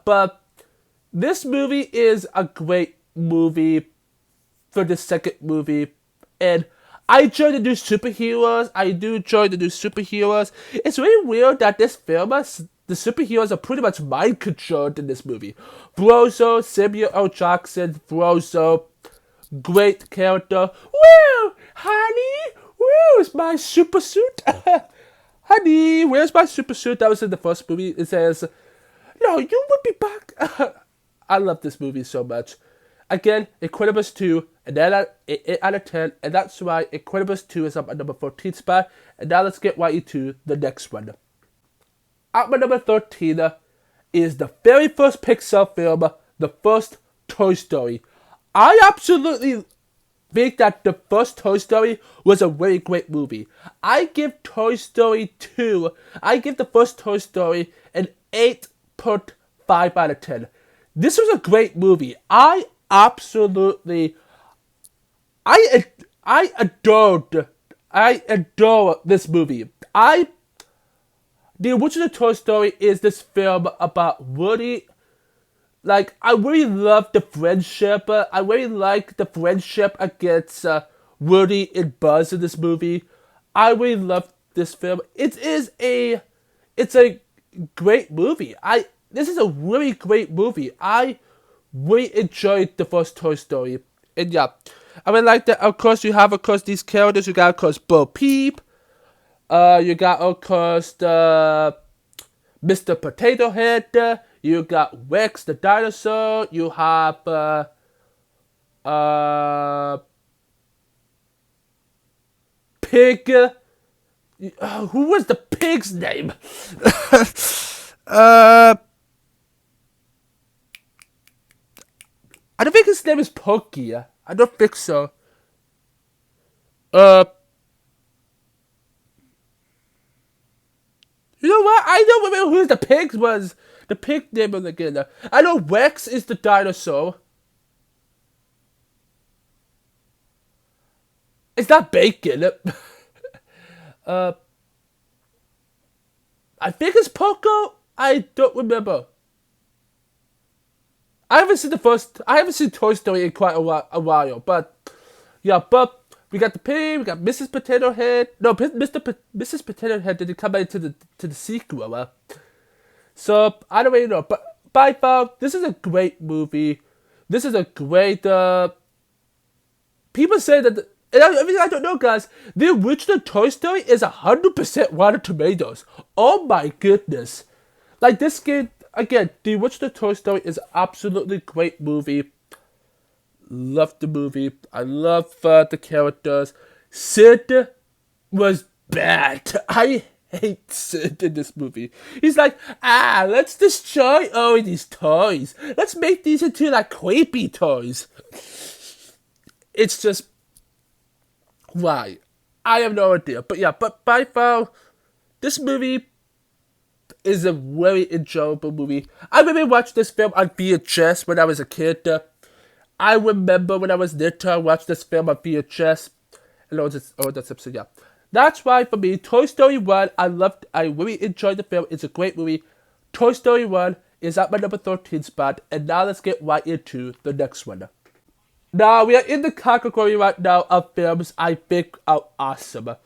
this movie is a great movie for the second movie. And I enjoy the new superheroes. It's really weird that this film, the superheroes are pretty much mind controlled in this movie. Brozo, Samuel L. Jackson, Brozo, great character. Woo! honey, where's my super suit? Honey, where's my super suit? That was in the first movie. It says, no, you will be back. I love this movie so much. Again, Incredibles 2, and then 8 out of 10, and that's why Incredibles 2 is up at number 14 spot. And now let's get right into the next one. At my number 13 is the very first Pixar film, the first Toy Story. I absolutely think that the first Toy Story was a really great movie. I give Toy Story 2, I give the first Toy Story an 8.5 out of 10. This was a great movie. I adore this movie. The original Toy Story is this film about Woody. Like, I really love the friendship. I really like the friendship against Woody and Buzz in this movie. I really love this film. It's a great movie. This is a really great movie. I really enjoyed the first Toy Story. And yeah, I mean, like that. Of course, you have these characters. You got, of course, Bo Peep. You got, of course, Mr. Potato Head. You got Rex the dinosaur. You have Pig. Who was the pig's name? I don't think his name is Pokey. I don't think so. You know what? I don't remember who the pig was. The pig name again. I know Rex is the dinosaur. It's not bacon. I think it's Poco. I don't remember. I haven't seen Toy Story in quite a while, but yeah, but we got the pig, we got Mrs. Potato Head. No, Mrs. Potato Head didn't come into the sequel. So I don't really know, but by far, this is a great movie. This is a great. People say that. I don't know, guys. The original Toy Story is 100% Rotten Tomatoes. Oh my goodness! Like this game. Again, the original Toy Story is absolutely great movie. Love the movie. I love the characters. Sid was bad. I hate Sid in this movie. He's like, let's destroy all these toys. Let's make these into like creepy toys. It's just, why? I have no idea. But yeah, but by far, this movie is a very enjoyable movie. I remember watching this film on VHS when I was a kid. I remember when I was little, I watched this film on VHS. And that's episode, yeah. That's why for me, Toy Story 1, I really enjoyed the film. It's a great movie. Toy Story 1 is at my number 13 spot. And now let's get right into the next one. Now, we are in the category right now of films I think are awesome.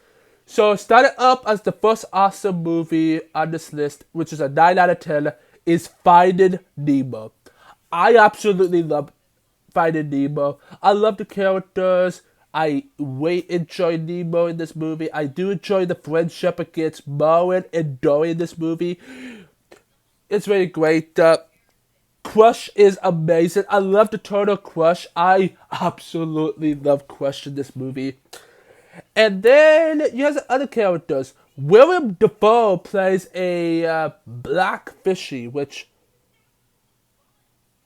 So, starting up as the first awesome movie on this list, which is a 9 out of 10, is Finding Nemo. I absolutely love Finding Nemo. I love the characters. I really enjoy Nemo in this movie. I do enjoy the friendship against Marlin and Dory in this movie. It's really great. Crush is amazing. I love the turtle Crush. I absolutely love Crush in this movie. And then you have the other characters. Willem Dafoe plays a black fishy, which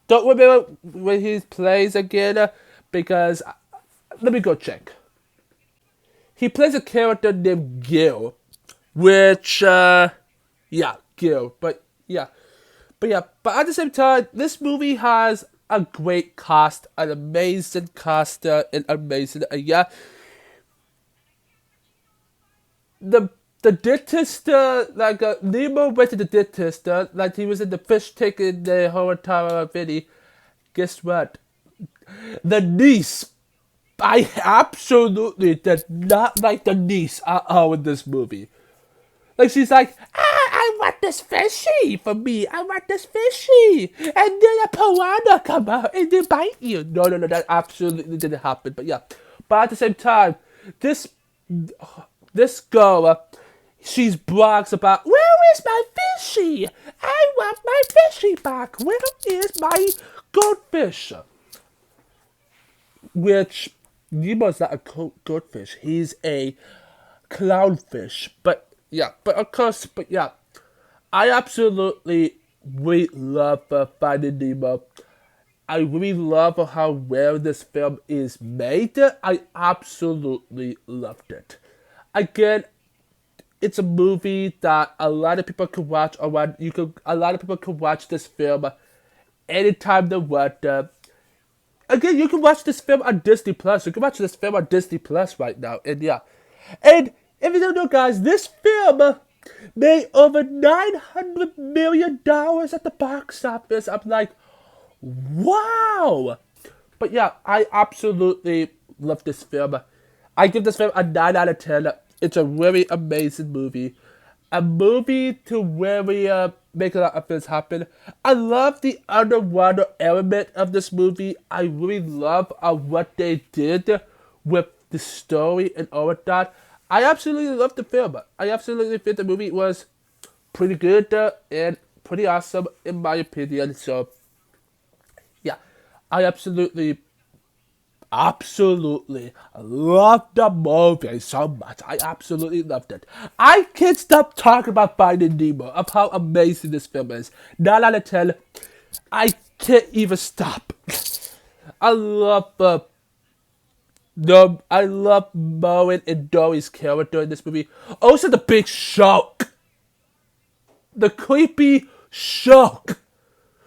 don't remember when he plays again because let me go check. He plays a character named Gil, which Gil, but at the same time, this movie has a great cast, an amazing cast, and amazing, The dentist, Nemo went to the dentist, like he was in the fish tank in the whole entire video. Guess what? The niece. I absolutely did not like the niece at all in this movie. Like, she's like, I want this fishy for me. I want this fishy. And then a piranha come out and they bite you. No, that absolutely didn't happen. But yeah. But at the same time, This this girl, she's brags about, where is my fishy? I want my fishy back. Where is my goldfish? Which Nemo's not a goldfish. He's a clownfish. But yeah, but of course, but yeah, I absolutely really love Finding Nemo. I really love how well this film is made. I absolutely loved it. Again, it's a movie that a lot of people could watch, or a lot of people could watch this film anytime they want. Again, you can watch this film on Disney Plus. You can watch this film on Disney Plus right now, and yeah, and if you don't know, guys, this film made over $900 million at the box office. I'm like, wow! But yeah, I absolutely love this film. I give this film a 9 out of 10. It's a really amazing movie. A movie to really make a lot of things happen. I love the underwater element of this movie. I really love what they did with the story and all of that. I absolutely love the film. I absolutely think the movie was pretty good and pretty awesome in my opinion. So yeah, I absolutely loved the movie so much. I absolutely loved it. I can't stop talking about Finding Nemo, of how amazing this film is. 9 out of 10. I can't even stop. I love I love Moen and Dory's character in this movie. Also the big shark. The creepy shark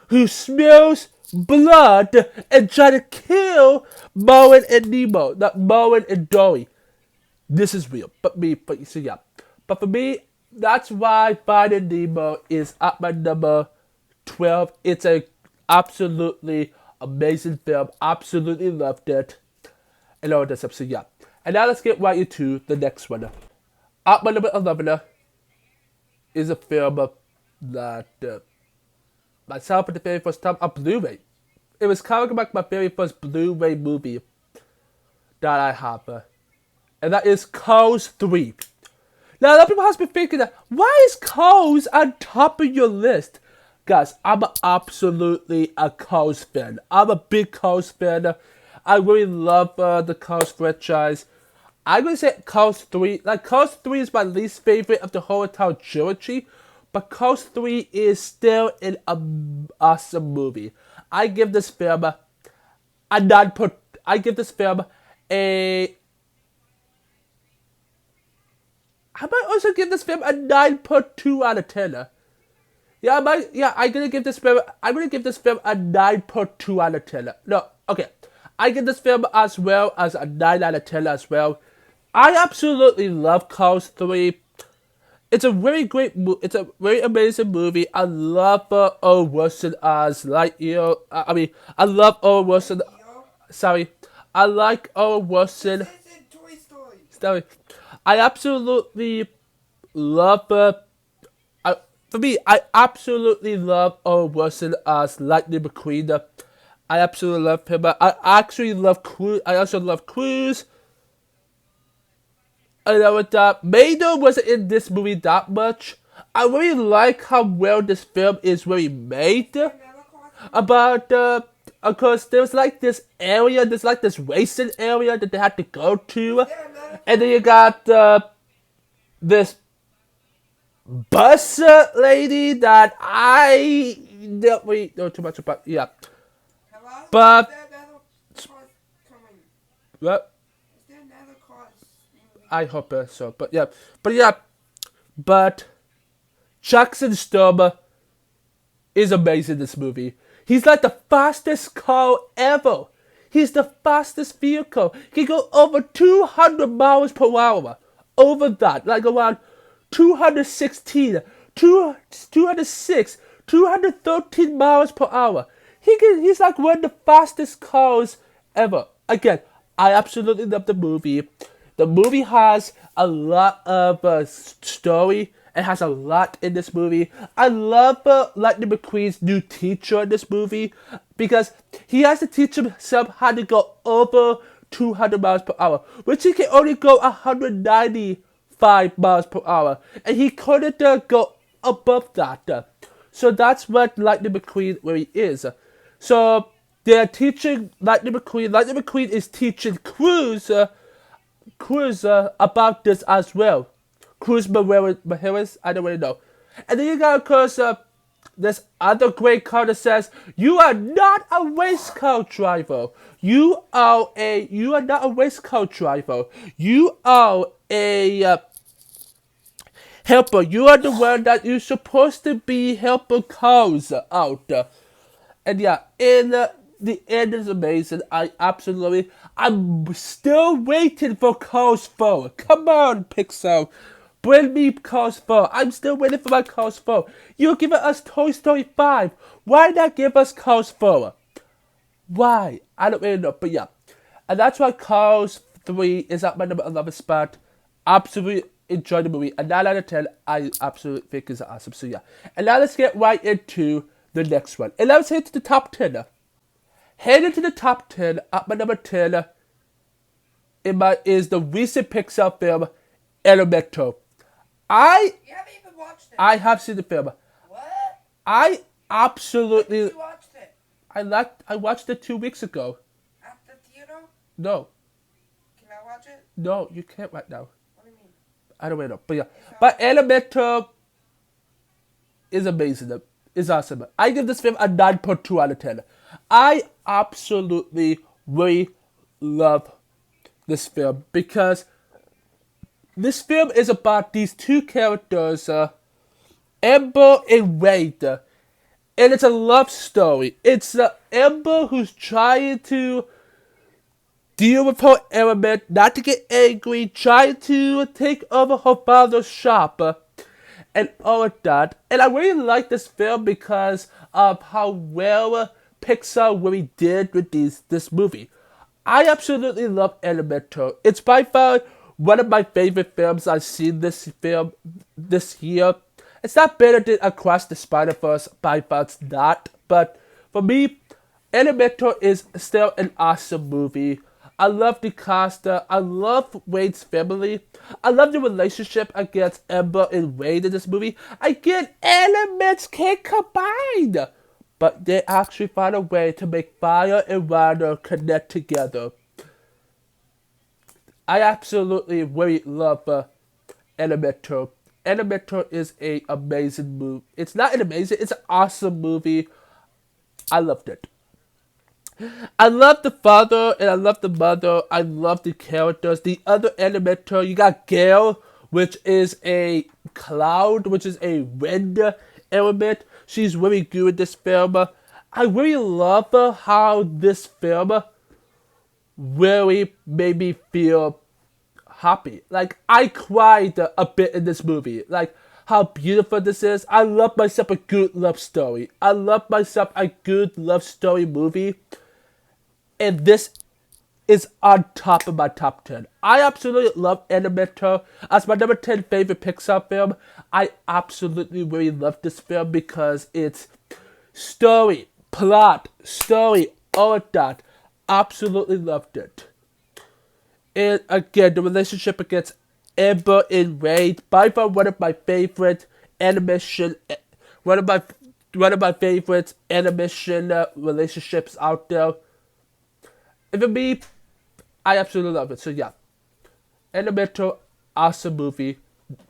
who smells blood and try to kill Moen and Nemo, not Moen and Dory. This is real, but so yeah. But for me, that's why Finding Nemo is at my number 12. It's a absolutely amazing film. Absolutely loved it. And all this stuff, so yeah. And now let's get right into the next one. At my number 11 is a film that myself for the very first time on Blu-ray. It was kind of like my very first Blu-ray movie that I have. And that is Cars 3. Now, a lot of people have been thinking that, why is Cars on top of your list? Guys, I'm absolutely a Cars fan. I'm a big Cars fan. I really love the Cars franchise. I'm going to say Cars 3. Like, Cars 3 is my least favorite of the whole entire trilogy. But Cars 3 is still an awesome movie. I give this film a 9. I give this film a... I might also give this film a 9.2 out of 10. I'm gonna give this film a 9.2 out of 10. No, okay. I give this film as well as a 9 out of 10 as well. I absolutely love Cars 3. It's a very it's a very amazing movie. I love Owen Wilson as Lightyear. I love Owen Wilson. Sorry. I like Owen Wilson. Sorry. I absolutely love I absolutely love Owen Wilson as Lightning McQueen. I absolutely love him. I actually love Cruz. I also love Cruz. And with that, Mado wasn't in this movie that much. I really like how well this film is really made. About of course, there's like this area, there's like this racing area that they had to go to, and then you got this bus lady that I don't really know too much about. Yeah, but what? I hope so. But Jackson Stormer is amazing in this movie. He's like the fastest car ever. He's the fastest vehicle. He can go over 200 miles per hour. Over that, like around 216, 206, 213 miles per hour. He's like one of the fastest cars ever. Again, I absolutely love the movie. The movie has a lot of story. It has a lot in this movie. I love Lightning McQueen's new teacher in this movie because he has to teach himself how to go over 200 miles per hour, which he can only go 195 miles per hour, and he couldn't go above that. So that's what Lightning McQueen really is. So they're teaching Lightning McQueen. Lightning McQueen is teaching Cruz about this as well. Cruz Mahiris, I don't really know. And then you got, of course, this other great card that says, "You are not a race car driver. You are not a race car driver. You are a helper. You are the one that you're supposed to be helping cars out." And yeah, the end is amazing. I'm still waiting for Cars 4. Come on, Pixar. Bring me Cars 4. I'm still waiting for my Cars 4. You're giving us Toy Story 5. Why not give us Cars 4? Why? I don't really know, but yeah. And that's why Cars 3 is at my number 11 spot. Absolutely enjoy the movie. A 9 out of 10, I absolutely think is awesome. So yeah. And now let's get right into the next one. And let's head to the top 10. Heading to the top 10, at my number 10, is the recent Pixar film, Elemental. You haven't even watched it. I have seen the film. What? I absolutely... When did you watched it? I watched it 2 weeks ago. At the theater? No. Can I watch it? No, you can't right now. What do you mean? I don't really know. But yeah. But Elemental is amazing. It's awesome. I give this film a 9.2 out of 10. I absolutely really love this film because this film is about these two characters, Amber and Wade. And it's a love story. It's Amber who's trying to deal with her element, not to get angry, trying to take over her father's shop, and all of that. And I really like this film because of how well Pixar really did with this movie. I absolutely love Elemental. It's by far one of my favorite films I've seen this year. It's not better than Across the Spider-Verse, by far it's not. But for me, Elemental is still an awesome movie. I love the cast. I love Wade's family. I love the relationship against Amber and Wade in this movie. Again, elements can't combine. But they actually find a way to make Fire and Water connect together. I absolutely really love Elemental. Elemental is an amazing movie. It's not an amazing, it's an awesome movie. I loved it. I love the father and I love the mother. I love the characters. The other Elemental, you got Gale, which is a cloud, which is a wind element. She's really good in this film. I really love how this film really made me feel happy. Like, I cried a bit in this movie. Like, how beautiful this is. I love myself a good love story. I love myself a good love story movie. And this is on top of my top 10. I absolutely love Elemental. As my number 10 favorite Pixar film, I absolutely really love this film because it's story, plot, all of that. Absolutely loved it. And again, the relationship against Amber and Wade, by far one of my favorite animation, one of my favorite animation relationships out there. And for me, I absolutely love it. So yeah, Elemental, awesome movie.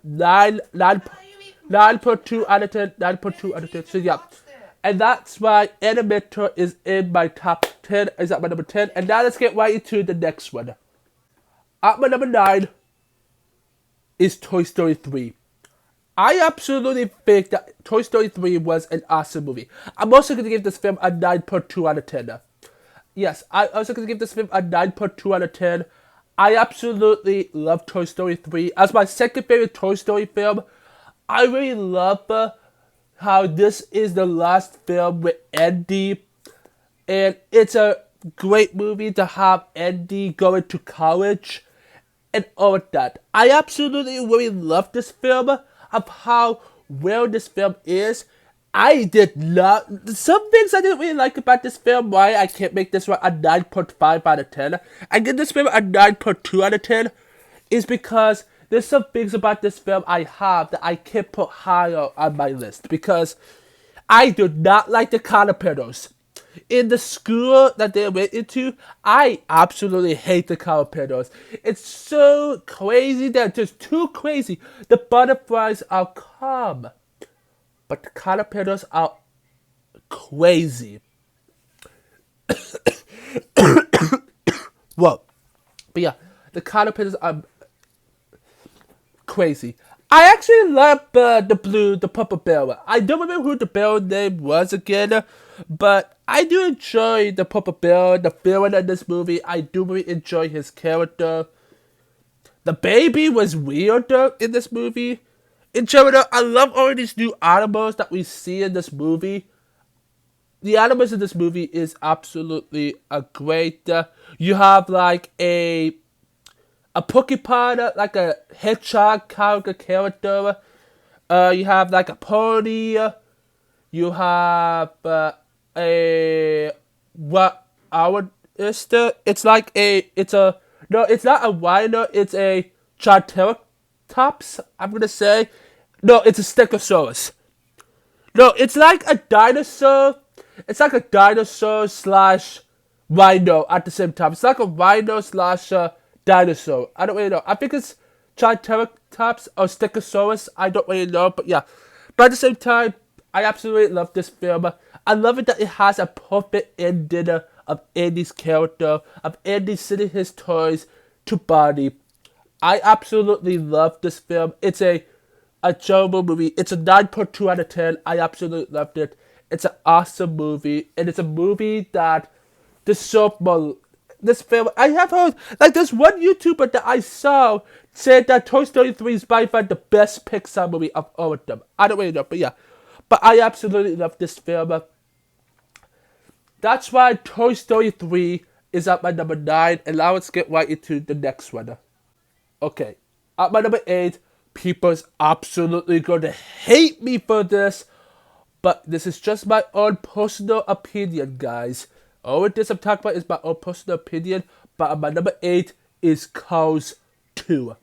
9.2 out of 10. 9.2 out of 10. So yeah, and that's why Elemental is in my top 10. Is at my number 10. And now let's get right into the next one. At my number 9 is Toy Story 3. I absolutely think that Toy Story 3 was an awesome movie. I'm also going to give this film a 9.2 out of 10. Yes, I'm also going to give this film a 9.2 out of 10. I absolutely love Toy Story 3. As my second favorite Toy Story film, I really love how this is the last film with Andy. And it's a great movie to have Andy going to college and all of that. I absolutely really love this film, of how well this film is. I did not. Some things I didn't really like about this film. Why I can't make this one a 9.5 out of 10. I give this film a 9.2 out of 10 is because there's some things about this film I have that I can't put higher on my list because I do not like the caterpillars. In the school that they went into, I absolutely hate the caterpillars. It's so crazy. They're just too crazy. The butterflies are calm, but the caterpillars are crazy. Whoa. But yeah, the caterpillars are crazy. I actually love the purple bear. I don't remember who the bear name was again, but I do enjoy the purple bear, the villain in this movie. I do really enjoy his character. The baby was weirder in this movie. In general, I love all these new animals that we see in this movie. The animals in this movie is absolutely a great. You have like a porcupine, like a hedgehog kind of character. You have like a pony. You have a what? Our is the? It's like a. It's a no. It's not a rhino. It's a triceratops. I'm gonna say. No, it's a stegosaurus. No, it's like a dinosaur. It's like a dinosaur slash rhino at the same time. It's like a rhino slash dinosaur. I don't really know. I think it's Triceratops or Stegosaurus. I don't really know, but yeah. But at the same time, I absolutely love this film. I love it that it has a perfect ending of Andy's character, of Andy sending his toys to Barney. I absolutely love this film. It's a Jobo movie. It's a 9.2 out of 10. I absolutely loved it. It's an awesome movie, and it's a movie that deserves more. This film, I have heard, like, there's one YouTuber that I saw said that Toy Story 3 is by far the best Pixar movie of all of them. I don't really know, but yeah. But I absolutely love this film. That's why Toy Story 3 is at my number 9, and now let's get right into the next one. Okay, at my number 8, people's absolutely going to hate me for this, but this is just my own personal opinion, guys. All this I'm talking about is my own personal opinion, but my number 8 is Cars 2.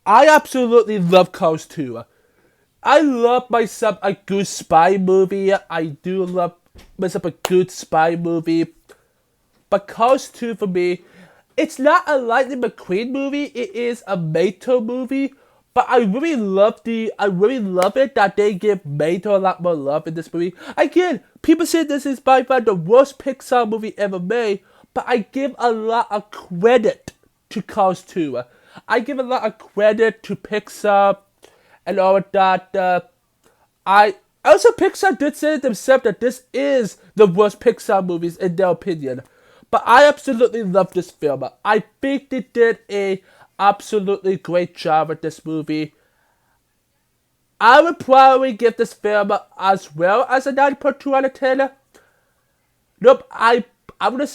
I absolutely love Cars 2. I love myself a good spy movie. I do love myself a good spy movie. But Cars 2 for me, it's not a Lightning McQueen movie, it is a Mato movie. But I really love it that they give Mato a lot more love in this movie. Again, people say this is by far the worst Pixar movie ever made, but I give a lot of credit to Cars 2. I give a lot of credit to Pixar and all of that. Pixar did say themselves that this is the worst Pixar movies in their opinion. But I absolutely love this film. I think they did a absolutely great job with this movie. I would probably give this film as well as a 9.2 out of 10. Nope, I'm gonna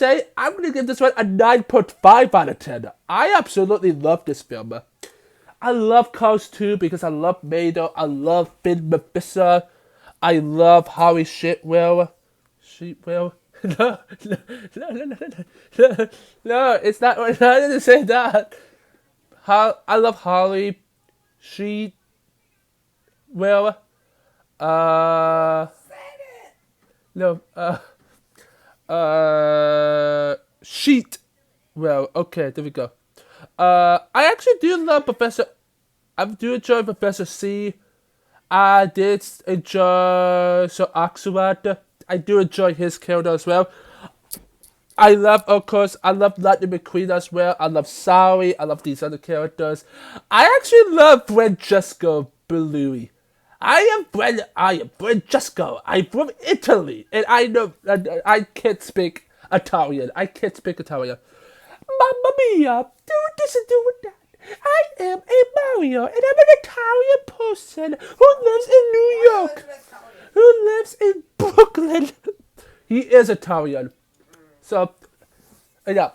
give this one a 9.5 out of 10. I absolutely love this film. I love Cars 2 because I love Mado, I love Finn Mephisto, I love Holly Shitwell. No, it's not. I didn't say that. I love Holly. No. Sheet. Well, okay, there we go. I actually do love Professor. I do enjoy Professor C. I did enjoy Sir Oxalate. I do enjoy his character as well. I love Lightning McQueen as well. I love Sally. I love these other characters. I actually love Francesco Bellui. I am Francesco. I'm from Italy, and I know I can't speak Italian. Mamma mia! Do this and do that. I am a Mario, and I'm an Italian person who lives in New York, who lives in Brooklyn. He is Italian. So, yeah,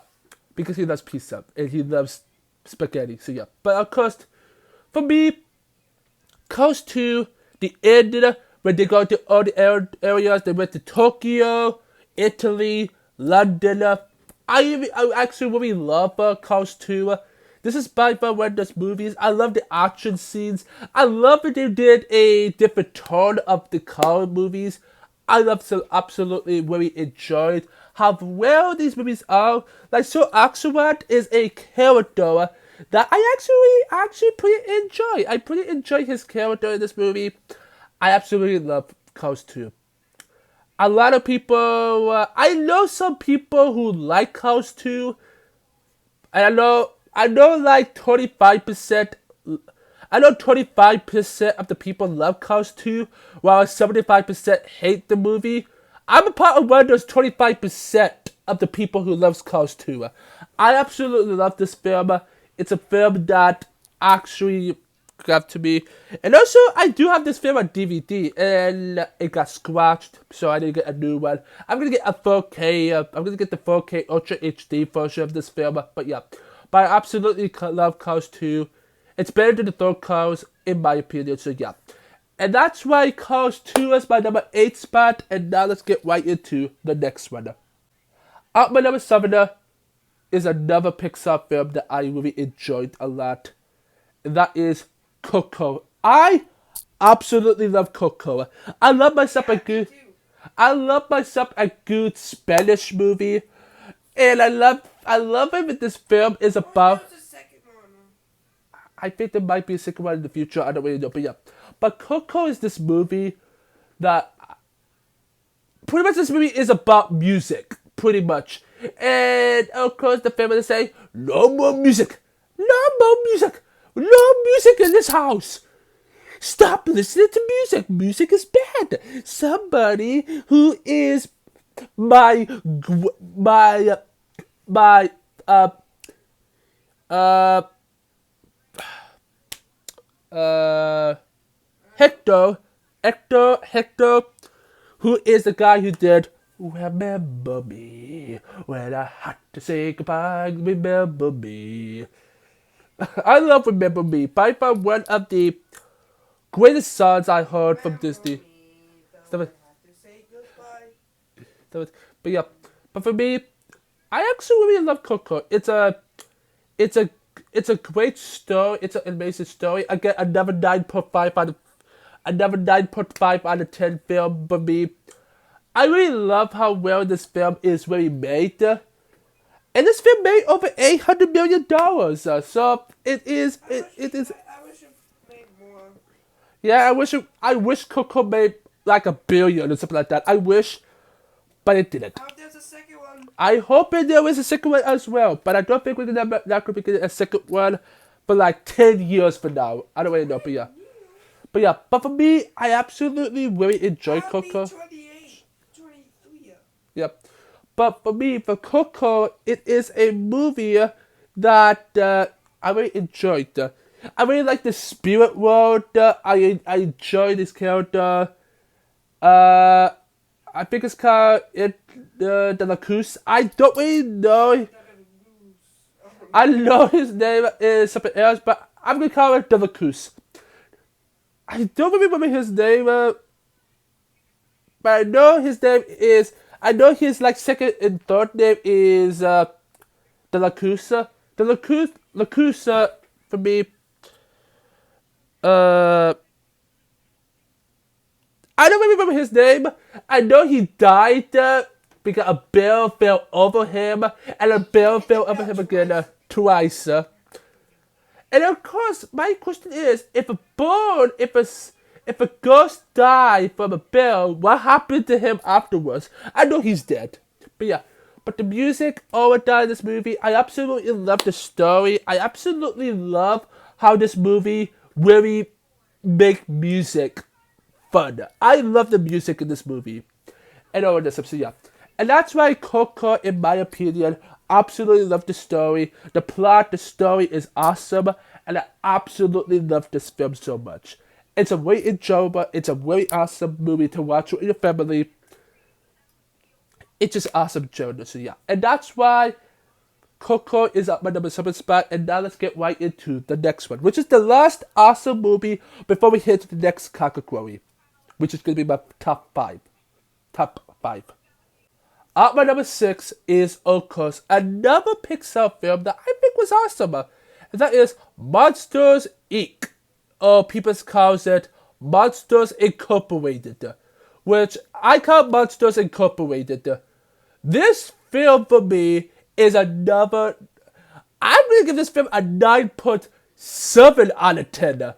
because he loves pizza and he loves spaghetti. So, yeah. But of course, for me, Cars 2, the ending when they go to all the areas. They went to Tokyo, Italy, London. I actually really love Cars 2. This is by far one of those movies. I love the action scenes. I love that they did a different tone of the car movies. I love so absolutely really enjoyed how well these movies are. Like so Axelrod is a character that I actually pretty enjoy. I pretty enjoy his character in this movie. I absolutely love Cars 2. A lot of people, I know some people who like Cars 2. And I know like 25%, I know 25% of the people love Cars 2, while 75% hate the movie. I'm a part of one of those 25% of the people who loves Cars 2. I absolutely love this film. It's a film that actually got to me. And also, I do have this film on DVD, and it got scratched, so I need to get a new one. I'm going to get a 4K, I'm going to get the 4K Ultra HD version of this film, but yeah. But I absolutely love Cars 2. It's better than the third Cars, in my opinion, so yeah. And that's why Cars 2 is my number 8 spot, and now let's get right into the next one. At my number 7 is another Pixar film that I really enjoyed a lot, and that is Coco. I absolutely love Coco. I love myself a good Spanish movie, and I love it that this film is about. I think there might be a second one in the future. I don't really know, but yeah. But Coco is this movie that pretty much this movie is about music, pretty much. And of course, the family say, "No more music, no more music, no music in this house. Stop listening to music. Music is bad." Somebody who is my uh Hector, who is the guy who did "Remember Me When I Had to Say Goodbye, Remember Me." I love "Remember Me." By far one of the greatest songs I heard from Disney. But yeah, but for me, I actually really love Coco. It's a great story. It's an amazing story. I get another 9.5 out of 10 film for me. I really love how well this film is really made. And this film made over $800 million. So it is. I wish it made more. Yeah, I wish Coco made like $1 billion or something like that. I wish, but it didn't. I hope there's a second one. I hope there is a second one as well, but I don't think we're not going to be getting a second one for like 10 years from now. I don't really know, but yeah. But for me, I absolutely really enjoy Coco. 28, 23. Yep. But for me, for Coco, it is a movie that I really enjoyed. I really like the spirit world. I enjoy this character. I think it's called De La Cruz. I don't really know. I know his name is something else, but I'm going to call it De La Cruz. I don't remember his name, but I know his name is. I know his like second and third name is De La Cruz. De La Cruz for me. I don't remember his name. I know he died because a bell fell over him, and a bell fell over him again twice. And of course, my question is, if a ghost died from a bell, what happened to him afterwards? I know he's dead. But yeah. But the music all done in this movie, I absolutely love the story. I absolutely love how this movie really make music fun. I love the music in this movie. And all this stuff, so yeah. And that's why Coco, in my opinion, absolutely love the story. The plot, the story is awesome. And I absolutely love this film so much. It's a very enjoyable, it's a very awesome movie to watch with your family. It's just awesome journey, so yeah. And that's why Coco is at my number 7 spot. And now let's get right into the next one, which is the last awesome movie before we hit the next category. which is going to be my top five. Top five. At my number six is, of course, another Pixar film that I think was awesome. And that is Monsters Inc. Or people calls it Monsters Incorporated. Which I call Monsters Incorporated. This film for me is another. I'm going to give this film a 9.7 out of 10.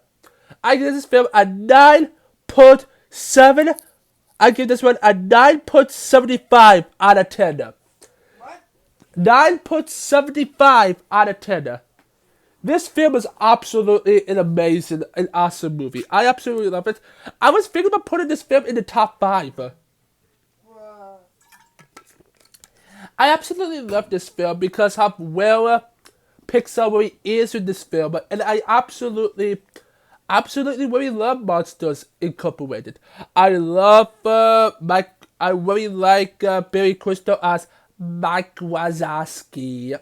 I give this film a 9.7. I give this one a 9.75 out of 10. What? 9.75 out of 10. This film is absolutely an amazing and awesome movie. I absolutely love it. I was thinking about putting this film in the top 5. Wow. I absolutely love this film because how well Pixar really is in this film, and I absolutely really love Monsters Incorporated. I love I really like Billy Crystal as Mike Wazowski,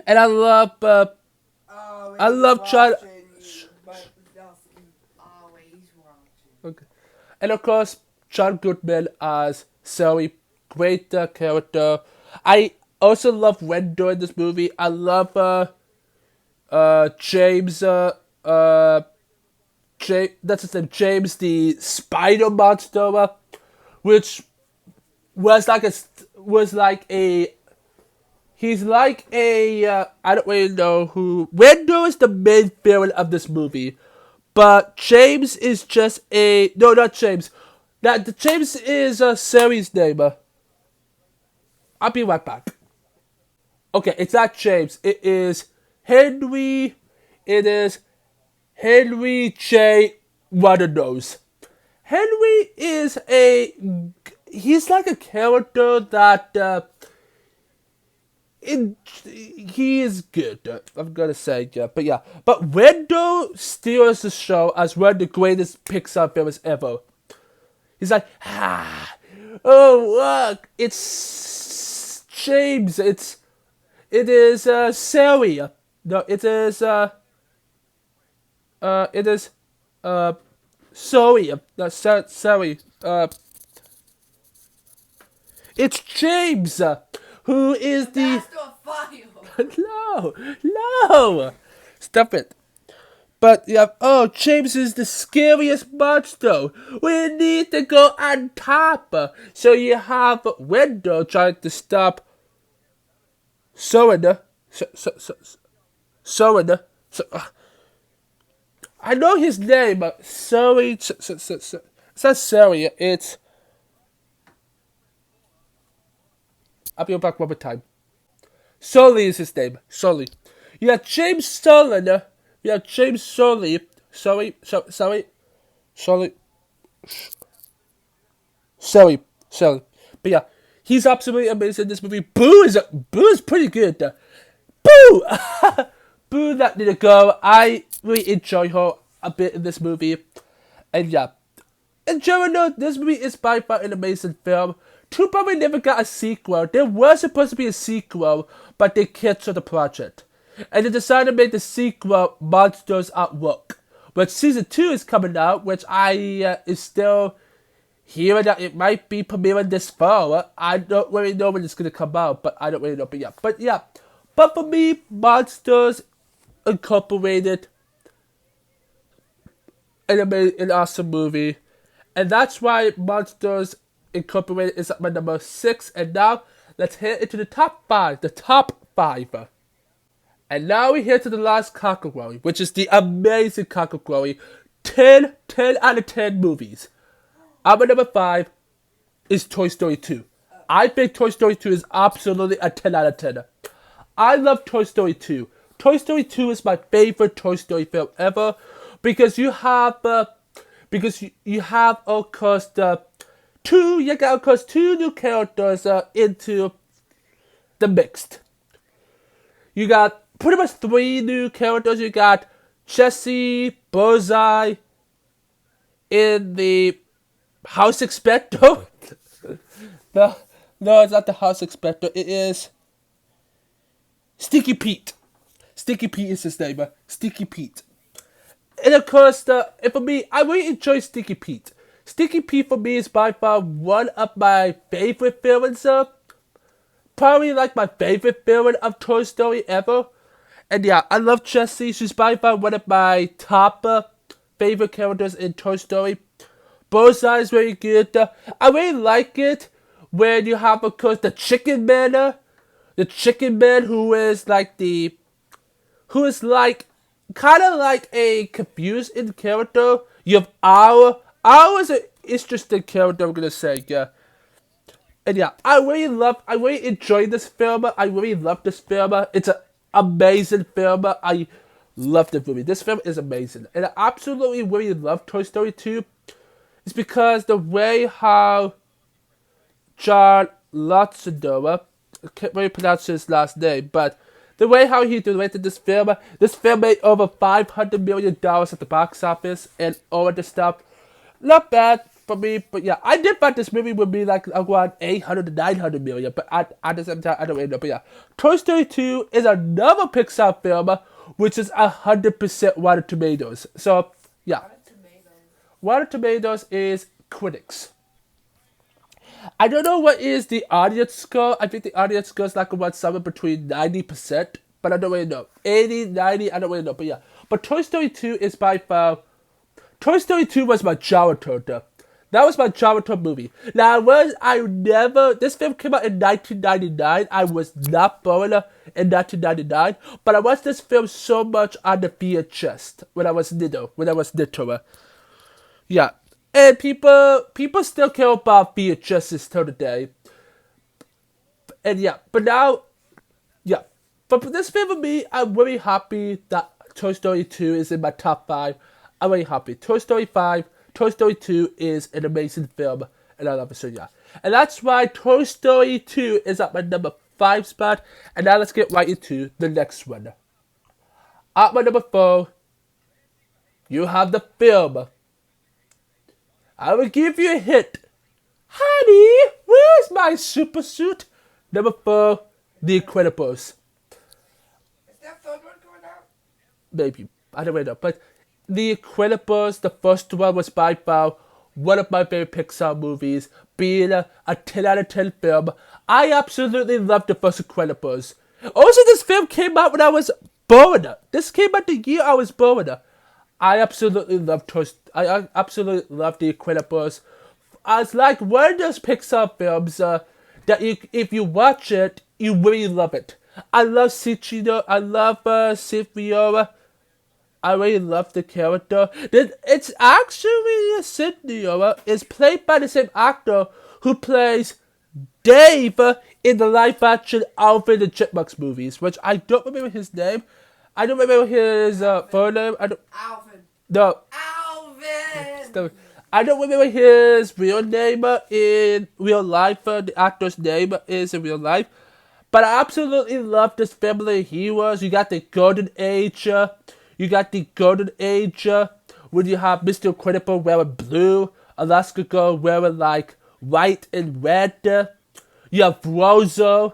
and I love John. Always watching. Okay. And of course, John Goodman as Sally, great character. I also love Wendell in this movie. I love James. That's his name, James the Spider Monster, which was like a. He's like a. I don't really know who. Wendell is the main villain of this movie. But James is just a... No, not James. James is Sari's name. I'll be right back. Okay, it's not James. It is Henry... It is Henry J. Nose. Henry is a... He's like a character that... he is good. I'm gonna say, yeah, but yeah. But Wendell steals the show as one of the greatest Pixar films ever. He's like, oh look, it's James. It is Sally. No, it is sorry, no, sorry. It's James. Who is the... No! Stop it. But yeah, oh, James is the scariest monster. We need to go on top. So you have Wendell trying to stop Soren. I know his name, but sorry. It's not sorry. It's... I'll be back one more time. Sully is his name. Sully. You have James Sully. You have James Sully. Sorry. But yeah, he's absolutely amazing in this movie. Boo is pretty good. Boo! Boo that didn't go. I really enjoy her a bit in this movie. And yeah. In general, this movie is by far an amazing film. Too bad we never got a sequel. There was supposed to be a sequel, but they canceled the project. And they decided to make the sequel Monsters at Work. But season 2 is coming out, which I is still hearing that it might be premiering this fall. I don't really know when it's going to come out, but I don't really know. But yeah. But for me, Monsters Incorporated, an awesome movie. And that's why Monsters Incorporated is at my number 6. And now, let's head into the top 5. The top 5. And now we head to the last category, which is the amazing category. 10 out of 10 movies. At my number 5 is Toy Story 2. I think Toy Story 2 is absolutely a 10 out of 10. I love Toy Story 2. Toy Story 2 is my favorite Toy Story film ever. Because you have, of course, two new characters into the mixed. You got pretty much 3 new characters. You got Jessie, Bullseye, in the House Inspector. No, it's not the House Inspector. It is Sticky Pete. Sticky Pete is his name. Sticky Pete. And of course, and for me, I really enjoy Sticky Pete. Sticky Pete for me is by far one of my favorite villains. Probably like my favorite villain of Toy Story ever. And yeah, I love Jessie. She's by far one of my top favorite characters in Toy Story. Bullseye is very good. I really like it when you have, of course, the Chicken Man. The Chicken Man who is like, kind of like a confused in character. You have Our is an interesting character, I'm gonna say, yeah. And yeah, I really enjoy this film. I really love this film. It's an amazing film. I love the movie. This film is amazing. And I absolutely really love Toy Story 2. It's because the way how John Lasseter, I can't really pronounce his last name, but the way how he directed this film made over $500 million at the box office and all of this stuff. Not bad for me, but yeah, I did thought this movie would be like around 800 to 900 million, but at the same time, I don't really know. But yeah, Toy Story 2 is another Pixar film, which is 100% Rotten Tomatoes. So, yeah. Rotten Tomatoes is critics. I don't know what is the audience score. I think the audience score is like around somewhere between 90%, but I don't really know. 80, 90, I don't really know. But yeah. But Toy Story 2 is by far... Toy Story 2 was my childhood. That was my childhood movie. Now, this film came out in 1999. I was not born in 1999, but I watched this film so much on the VHS when I was little. Yeah. And people still care about VHSs till today. And yeah, but now, yeah. But for this film for me, I'm really happy that Toy Story 2 is in my top 5. I'm really happy. Toy Story 2 is an amazing film, and I love it so yeah. And that's why Toy Story 2 is at my number 5 spot. And now let's get right into the next one. At my number 4, you have the film. I will give you a hint. Honey, where's my super suit? Number 4, The Incredibles. Is that third one going out? Maybe. I don't really know. But The Incredibles, the first one, was by far one of my favorite Pixar movies, being a 10 out of 10 film. I absolutely love the first Incredibles. Also, this film came out when I was born. This came out the year I was born. I absolutely love I absolutely love The Incredibles. It's like one of those Pixar films that if you watch it, you really love it. I love Cichino. I love Silvio. I really love the character. It's actually Silvio is played by the same actor who plays Dave in the live-action Alvin and Chipmunks movies, which I don't remember his name. I don't remember his full name. Alvin. No. Alvin! I don't remember his real name in real life. The actor's name is in real life. But I absolutely love this family of heroes. You got the Golden Age. When you have Mr. Incredible wearing blue, Alaska Girl wearing like white and red. You have Rosa.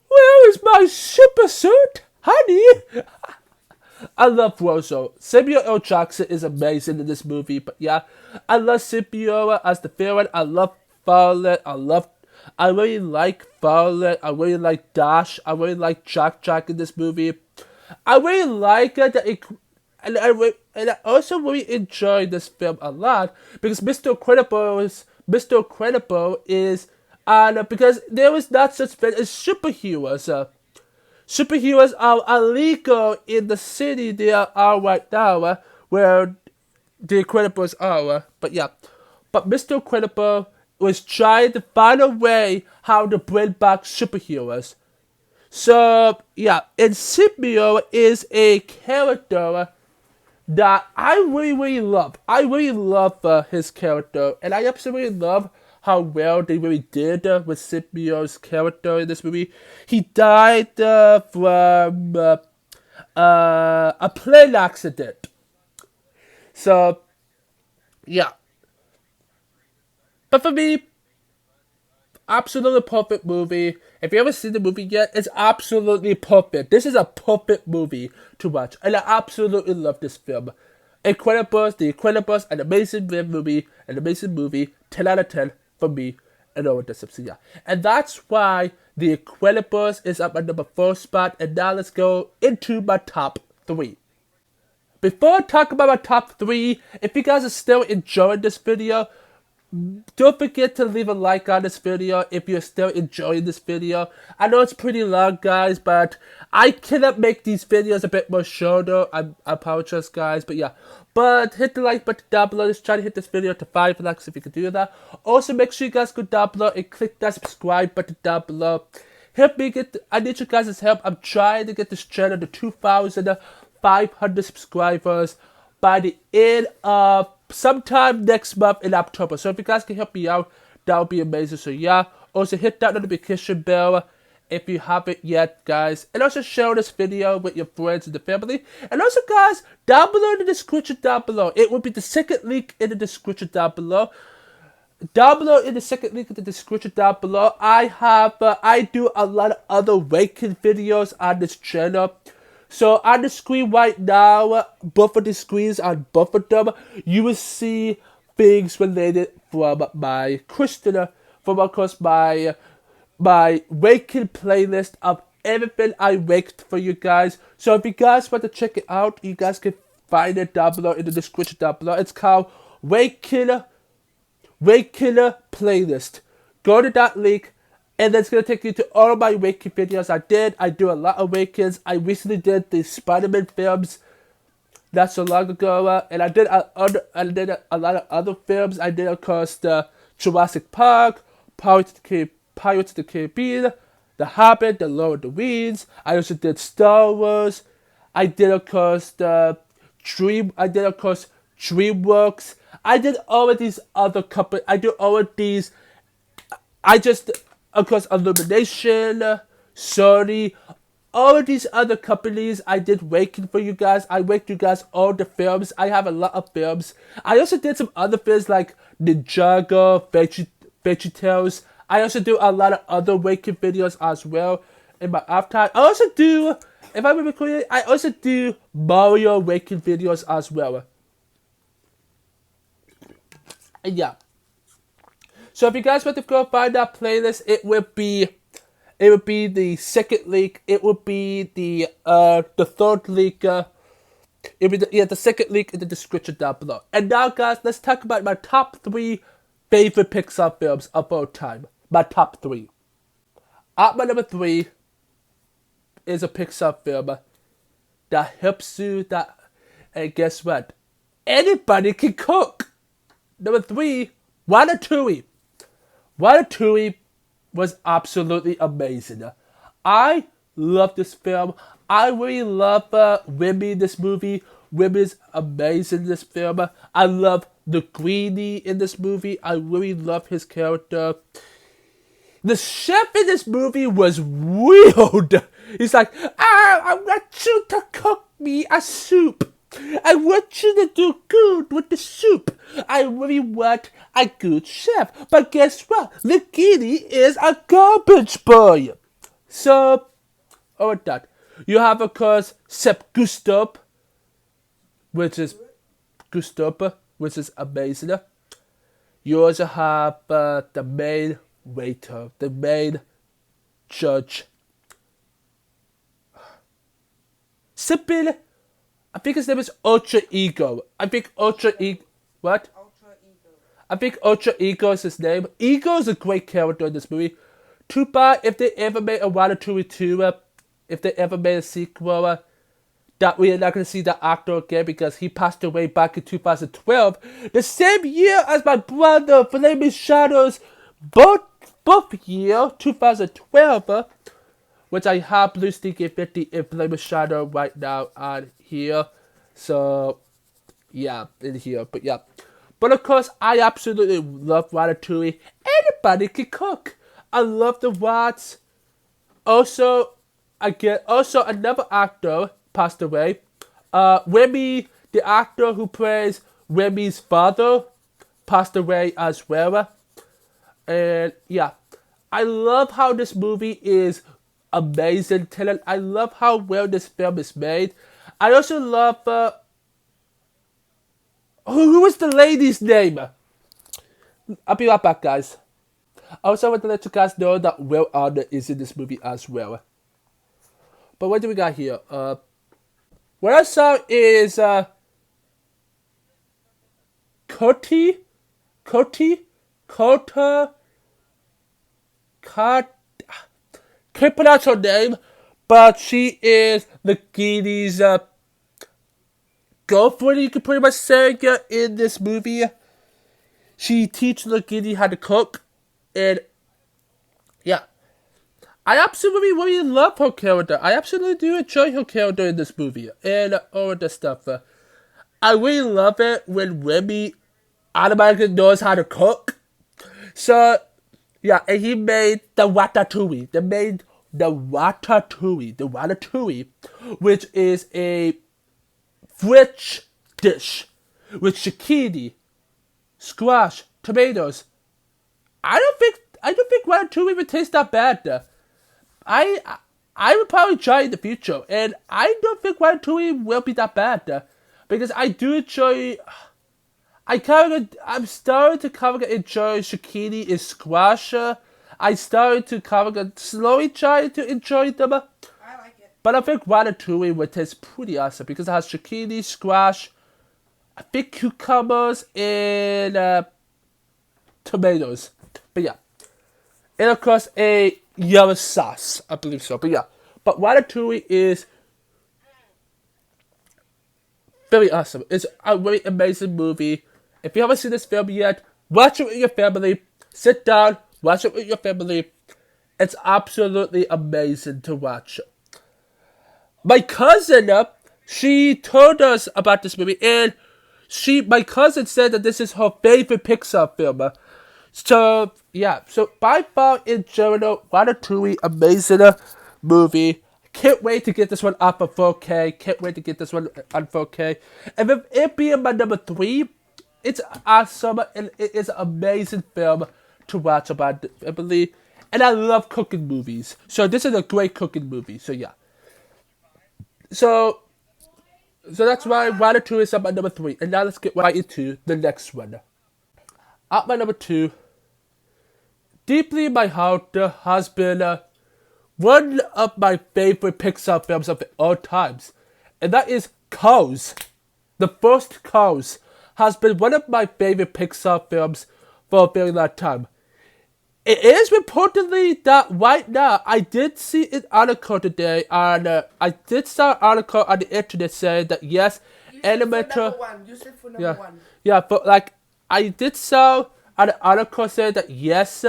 Where is my super suit, honey? I love Rosa. Samuel L. Jackson is amazing in this movie, but yeah, I love Scipio as the villain. I love Violet. I really like Violet. I really like Dash. I really like Jack in this movie. I really like and I also really enjoy this film a lot because Mr. Incredible is because there is not such thing as superheroes. Superheroes are illegal in the city they are right now, where the Incredibles are. But yeah, but Mr. Incredible was trying to find a way how to bring back superheroes. So yeah, and Scipio is a character that I really love. I really love his character, and I absolutely love how well they really did with Scipio's character in this movie. He died from a plane accident. So, yeah. But for me, absolutely perfect movie. If you haven't seen the movie yet, it's absolutely perfect. This is a perfect movie to watch, and I absolutely love this film. Incredibles, The Incredibles, an amazing movie, 10 out of 10 for me, and over the subsidia. And that's why The Incredibles is up at number 4 spot, and now let's go into my top 3. Before I talk about my top 3, if you guys are still enjoying this video, don't forget to leave a like on this video if you're still enjoying this video. I know it's pretty long, guys, but I cannot make these videos a bit more shorter. I apologize, guys, but yeah. But hit the like button down below. Just try to hit this video to 5 likes if you can do that. Also, make sure you guys go down below and click that subscribe button down below. Help me I need you guys' help. I'm trying to get this channel to 2,500 subscribers by the end of sometime next month in October. So if you guys can help me out, that would be amazing. So yeah, also hit that notification bell if you haven't yet, guys. And also share this video with your friends and the family. And also, guys, down below in the description down below, it will be the second link in the description down below. Down below in the second link in the description down below, I do a lot of other ranking videos on this channel. So on the screen right now, both of the screens on both of them, you will see things related from my of course my ranking playlist of everything I ranked for you guys. So if you guys want to check it out, you guys can find it down below in the description down below. It's called Ranking Playlist. Go to that link. And that's going to take you to all of my ranking videos I do a lot of rankings. I recently did the Spider-Man films not so long ago. And I did a lot of other films. I did, of course, the Jurassic Park, Pirates of the Caribbean, The Hobbit, The Lord of the Rings. I also did Star Wars. I did, of course, DreamWorks. I did all of these other companies. I do all of these. Of course, Illumination, Sony, all of these other companies I did ranking for you guys. I ranked you guys all the films. I have a lot of films. I also did some other films like Ninjago, VeggieTales. I also do a lot of other ranking videos as well in my off time. I also do, if I remember correctly, I also do Mario ranking videos as well. And yeah. So if you guys want to go find that playlist, it would be the second link. It would be the third link. It would be the second link in the description down below. And now, guys, let's talk about my top 3 favorite Pixar films of all time. My top 3. At my number 3 is a Pixar film that helps you. And guess what? Anybody can cook. Number 3, Ratatouille. Ratatouille was absolutely amazing. I love this film. I really love Remy in this movie. Remy's amazing in this film. I love the Greenie in this movie. I really love his character. The chef in this movie was weird. He's like, I want you to cook me a soup. I want you to do good with the soup. I really want a good chef. But guess what? Linguini is a garbage boy. So, with that, you have, of course, Chef Gustav, which is amazing. You also have the main waiter, the main judge. Simple. I think his name is Ultra Ego. I think Ultra Ego is his name. Ego is a great character in this movie. Too bad if they ever made a Ratatouille 2, if they ever made a sequel, that we are not going to see that actor again because he passed away back in 2012. The same year as my brother, Flaming Shadows, both year, 2012. Which I have Blue Stinky 50 in Flaming Shadow right now on here. So, yeah, in here. But yeah. But of course, I absolutely love Ratatouille. Anybody can cook. I love the rats. Also, another actor passed away. Remy, the actor who plays Remy's father, passed away as well. And yeah. I love how this movie is amazing talent. I love how well this film is made. I also love Who is the lady's name? I'll be right back, guys. I also want to let you guys know that Will Arnett is in this movie as well. But what do we got here? What I saw is Coti, Kota, Kat. Can't pronounce her name, but she is Nagini's girlfriend. You could pretty much say in this movie. She teaches Nagini how to cook, and yeah, I absolutely really love her character. I absolutely do enjoy her character in this movie and all of this stuff. I really love it when Remy automatically knows how to cook. So, yeah, and he made the ratatouille. They made the ratatouille, which is a French dish with zucchini, squash, tomatoes. I don't think ratatouille would taste that bad. I I would probably try in the future, and I don't think ratatouille will be that bad. Because I do enjoy. I'm starting to kind of enjoy zucchini and squash. I started to kind of slowly try to enjoy them. I like it. But I think ratatouille would taste pretty awesome because it has zucchini, squash, I think cucumbers, and tomatoes. But yeah. And of course a yellow sauce. I believe so. But yeah. But ratatouille is very awesome. It's a really amazing movie. If you haven't seen this film yet, watch it with your family. Sit down, watch it with your family. It's absolutely amazing to watch. My cousin, she told us about this movie, and my cousin said that this is her favorite Pixar film. So, yeah. So, by far, in general, Ratatouille, amazing movie. Can't wait to get this one up on 4K. Can't wait to get this one on 4K. And with it being my number 3, it's awesome and it is an amazing film to watch about family. And I love cooking movies. So this is a great cooking movie. So yeah. So that's why Ratatouille is at my number 3. And now let's get right into the next one. At my number 2, deeply in my heart has been one of my favorite Pixar films of all times. And that is Cars. The first Cars has been one of my favorite Pixar films for a very long time. It is reportedly that right now, I did see an article today on, I did saw an article on the internet saying that yes, animator. Use it for number one. Yeah, but like, I did saw an article saying that yes,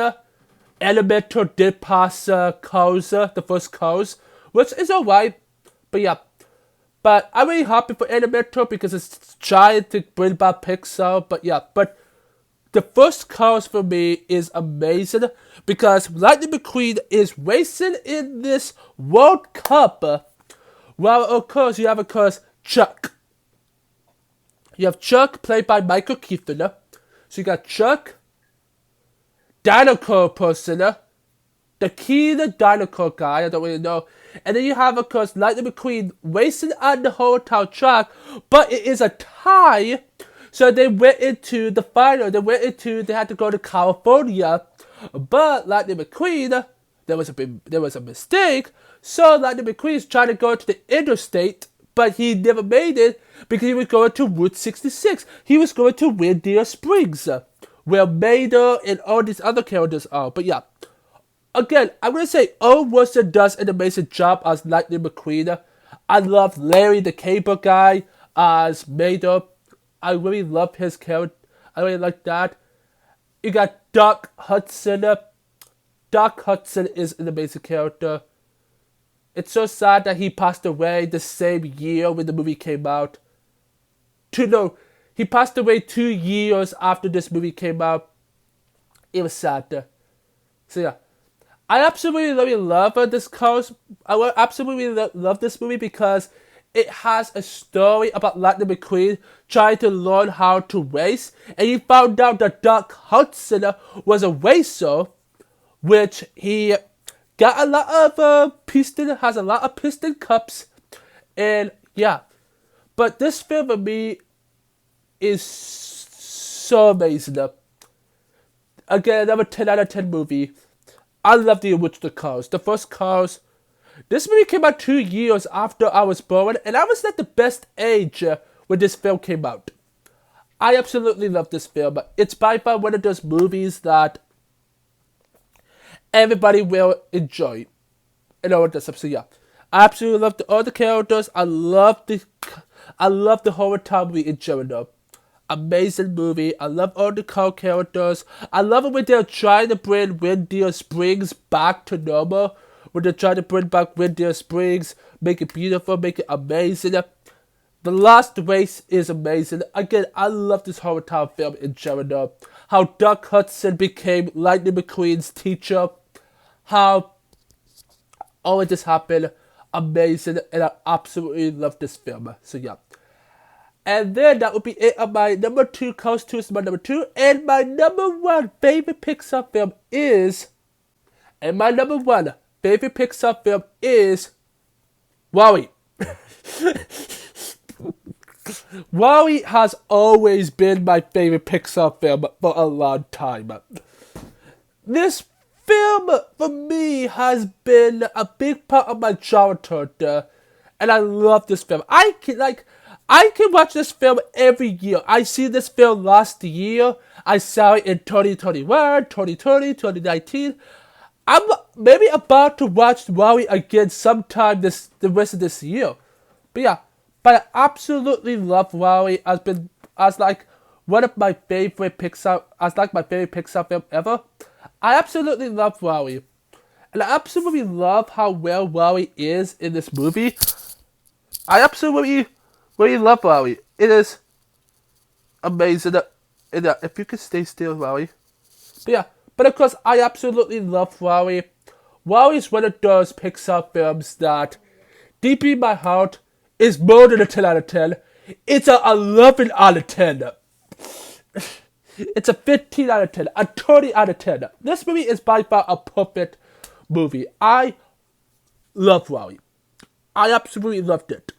animator did pass Cars, the first Cars, which is alright, but yeah. But I'm really happy for Animator because it's trying to bring back Pixar. But yeah, but the first Cars for me is amazing because Lightning McQueen is racing in this World Cup. Well, of course, you have, of course, Chuck. You have Chuck played by Michael Keaton. So you got Chuck, Dinosaur person, the key to Dinosaur guy, I don't really know. And then you have, of course, Lightning McQueen racing on the hotel track, but it is a tie. So they went into the final. They had to go to California. But Lightning McQueen, there was a mistake. So Lightning McQueen is trying to go to the interstate, but he never made it because he was going to Route 66. He was going to Windy Springs, where Mater and all these other characters are. But yeah. Again, I'm going to say Owen Wilson does an amazing job as Lightning McQueen. I love Larry the Cable Guy as Mater. I really love his character. I really like that. You got Doc Hudson. Doc Hudson is an amazing character. It's so sad that he passed away the same year when the movie came out. He passed away 2 years after this movie came out. It was sad. So yeah. I absolutely really love this Cars. I absolutely love this movie because it has a story about Lightning McQueen trying to learn how to race, and he found out that Doc Hudson was a racer, which he got a lot of has a lot of piston cups, and yeah. But this film for me is so amazing. Again, another 10 out of 10 movie. I love the original Cars. The first Cars. This movie came out 2 years after I was born, and I was at the best age when this film came out. I absolutely love this film. It's by far one of those movies that everybody will enjoy. And all this stuff. So yeah, I absolutely love all the characters. I love the horror town movie in general. Amazing movie. I love all the car characters. I love it when they're trying to bring Windy Springs back to normal. When they're trying to bring back Windy Springs, make it beautiful, make it amazing. The last race is amazing. Again, I love this horror town film in general. How Doc Hudson became Lightning McQueen's teacher. How all of this happened. Amazing. And I absolutely love this film. So yeah. And then that would be it on my number 2. Cars 2 is my number 2. And my number 1 favorite Pixar film is... And my number 1 favorite Pixar film is... WALL-E. WALL-E has always been my favorite Pixar film for a long time. This film, for me, has been a big part of my childhood. And I love this film. I can watch this film every year. I see this film last year. I saw it in 2021, 2020, 2019. I'm maybe about to watch WALL-E again sometime the rest of this year. But I absolutely love WALL-E as like one of my favorite Pixar film ever. I absolutely love WALL-E. And I absolutely love how well WALL-E is in this movie. I absolutely really love WALL-E. It is amazing. If you could stay still, WALL-E. But of course, I absolutely love WALL-E. WALL-E is one of those Pixar films that, deep in my heart, is more than a 10 out of 10. It's a 11 out of 10. It's a 15 out of 10. A 20 out of 10. This movie is by far a perfect movie. I love WALL-E. I absolutely loved it.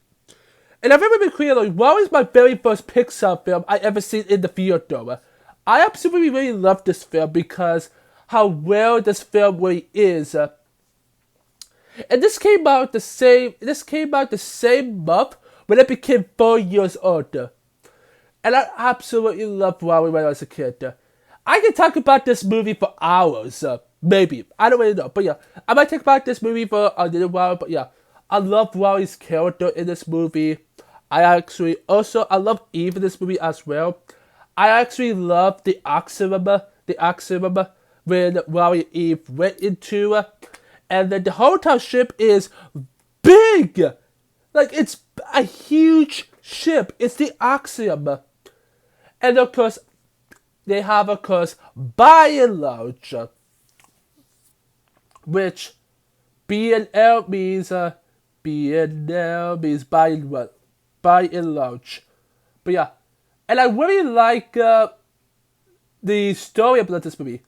And I've ever been clear, like, WALL-E is my very first Pixar film I ever seen in the theater. I absolutely really love this film because how well this film really is. And this came out the same month when I became 4 years older. And I absolutely loved WALL-E when I was a kid. I can talk about this movie for hours, maybe. I don't really know, but yeah. I might talk about this movie for a little while, but yeah. I love WALL-E's character in this movie. I love Eve in this movie as well. I actually love the accident when WALL-E and Eve went into, and then the hotel ship is big! Like, it's a huge ship. It's the Axiom. And of course, they have, By and Large, which B&L means, by and large. But yeah, and I really like the story about this movie.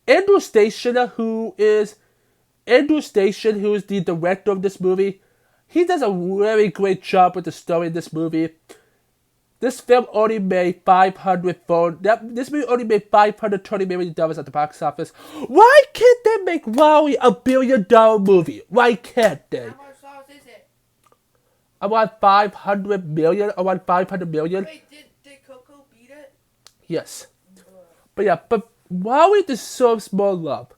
Andrew Station, who is the director of this movie, he does a really great job with the story of this movie. This film only made This movie only made $520 million at the box office. Why can't they make WALL-E a $1 billion movie? Why can't they? How much sauce is it? I want 500 million. I want 500 million. Wait, did Coco beat it? Yes. But WALL-E deserves more love.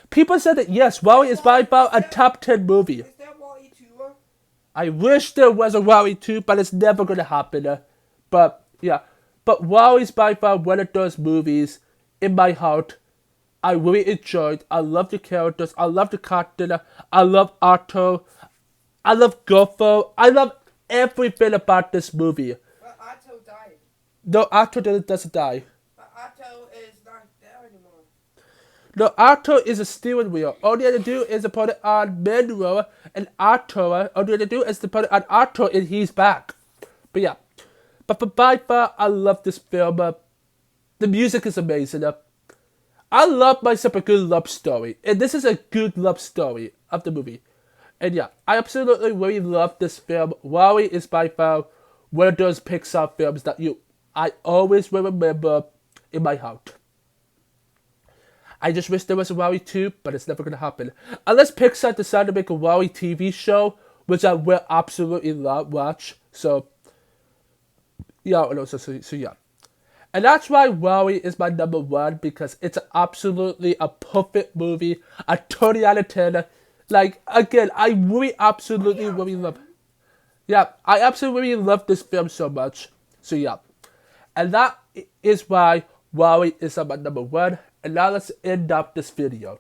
People said that yes, WALL-E is by far a top 10 movie. Is there WALL-E 2? I wish there was a WALL-E 2, but it's never gonna happen. But WALL-E is by far one of those movies in my heart I really enjoyed. I love the characters. I love the cartoon. I love Otto. I love Gopher. I love everything about this movie. But Otto died. No, Otto doesn't die. But Otto is not there anymore. No, Otto is a steering wheel. All you have to do is to put it on manual, and Otto, all you have to do is to put it on Otto, and he's back. But yeah. But for by far, I love this film. The music is amazing. I love myself a good love story. And this is a good love story of the movie. And yeah, I absolutely really love this film. WALL-E is by far one of those Pixar films that I always will remember in my heart. I just wish there was a WoW 2, but it's never going to happen. Unless Pixar decide to make a WoW TV show, which I will absolutely watch. So, yeah, yeah. And that's why WoW is my number one, because it's absolutely a perfect movie. A 20 out of 10. Like, again, I really absolutely really love. Yeah, I absolutely love this film so much. So, yeah. And that is why WoW is my number one. And now let's end up this video.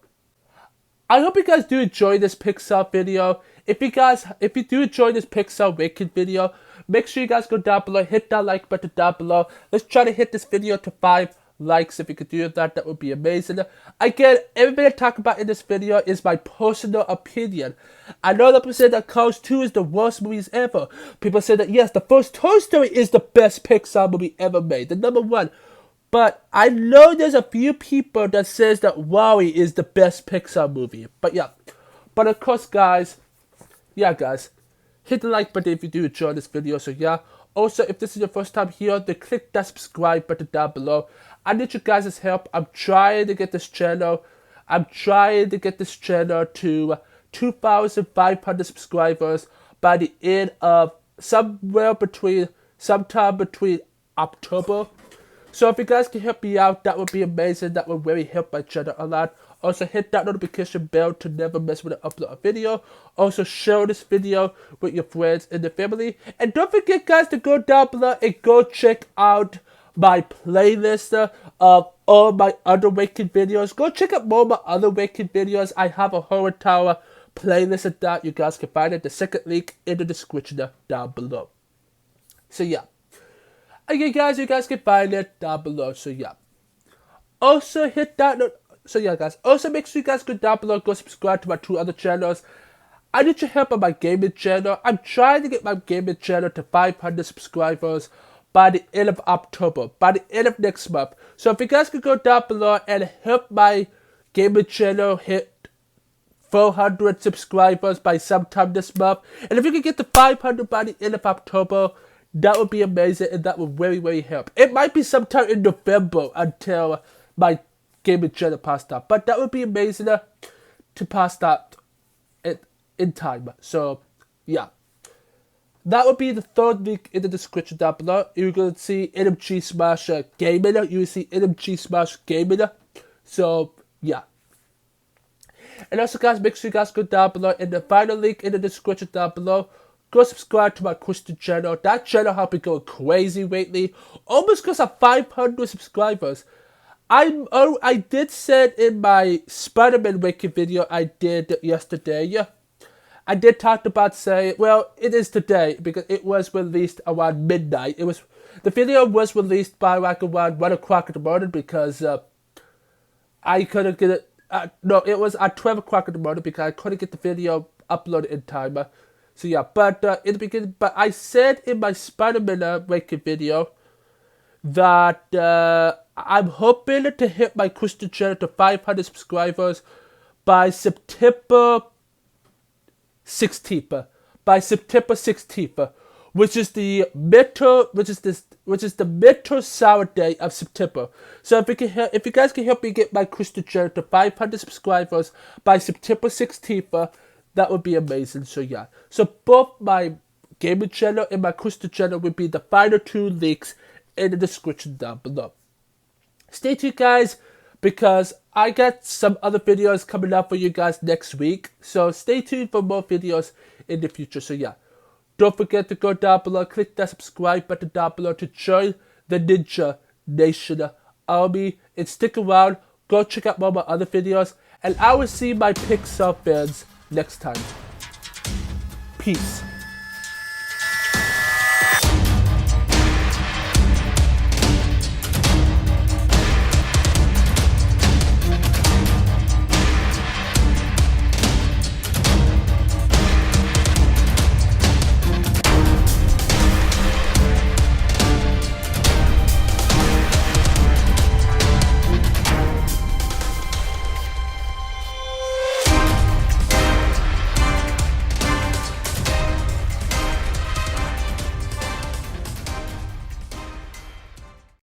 I hope you guys do enjoy this Pixar video. If you do enjoy this Pixar Wicked video, make sure you guys go down below, hit that like button down below. Let's try to hit this video to 5 likes. If you could do that would be amazing. Again, everything I talk about in this video is my personal opinion. I know that people say that Cars 2 is the worst movies ever. People say that yes, the first Toy Story is the best Pixar movie ever made, the number one. But I know there's a few people that says that WALL-E is the best Pixar movie. But yeah. But of course, guys, hit the like button if you do enjoy this video. So yeah. Also, if this is your first time here, then click that subscribe button down below. I need you guys' help. I'm trying to get this channel to 2,500 subscribers by the end of sometime between October. So if you guys can help me out, that would be amazing. That would really help my channel a lot. Also, hit that notification bell to never miss when I upload a video. Also, share this video with your friends and the family. And don't forget, guys, to go down below and go check out my playlist of all my other Wicked videos. Go check out more of my other Wicked videos. I have a whole entire playlist of that. You guys can find it. The second link in the description down below. So, yeah. Again, guys, you guys can find it down below. So, yeah. Also, hit that note. So, yeah, guys. Also, make sure you guys go down below. Go subscribe to my 2 other channels. I need your help on my gaming channel. I'm trying to get my gaming channel to 500 subscribers by the end of October. By the end of next month. So, if you guys could go down below and help my gaming channel hit 400 subscribers by sometime this month. And if you can get to 500 by the end of October, that would be amazing, and that would really, really help. It might be sometime in November until my gaming channel passed up, but that would be amazing to pass that in time. So, yeah. That would be the 3rd link in the description down below. You're going to see NMG Smash Gaming. You will see NMG Smash Gaming. So, yeah. And also, guys, make sure you guys go down below in the final link in the description down below. Go subscribe to my Christian channel. That channel has been going crazy lately. Almost close to 500 subscribers. I did say in my Spider-Man Wicked video I did yesterday. I did talk about it is today because it was released around midnight. The video was released by like around 1 o'clock in the morning because I couldn't get it. No, it was at 12 o'clock in the morning because I couldn't get the video uploaded in time. So yeah, but in the beginning, I said in my Spider-Man Wicked video that I'm hoping to hit my Christian channel to 500 subscribers by September 16th. By September 16th, which is the middle Saturday of September. So if you guys can help me get my Christian channel to 500 subscribers by September 16th. That would be amazing. So yeah. So both my gaming channel and my Christian channel will be the final 2 links in the description down below. Stay tuned, guys, because I got some other videos coming up for you guys next week. So stay tuned for more videos in the future. So yeah. Don't forget to go down below, click that subscribe button down below to join the Ninja Nation Army. And stick around. Go check out more of my other videos. And I will see my Pixar fans next time. Peace.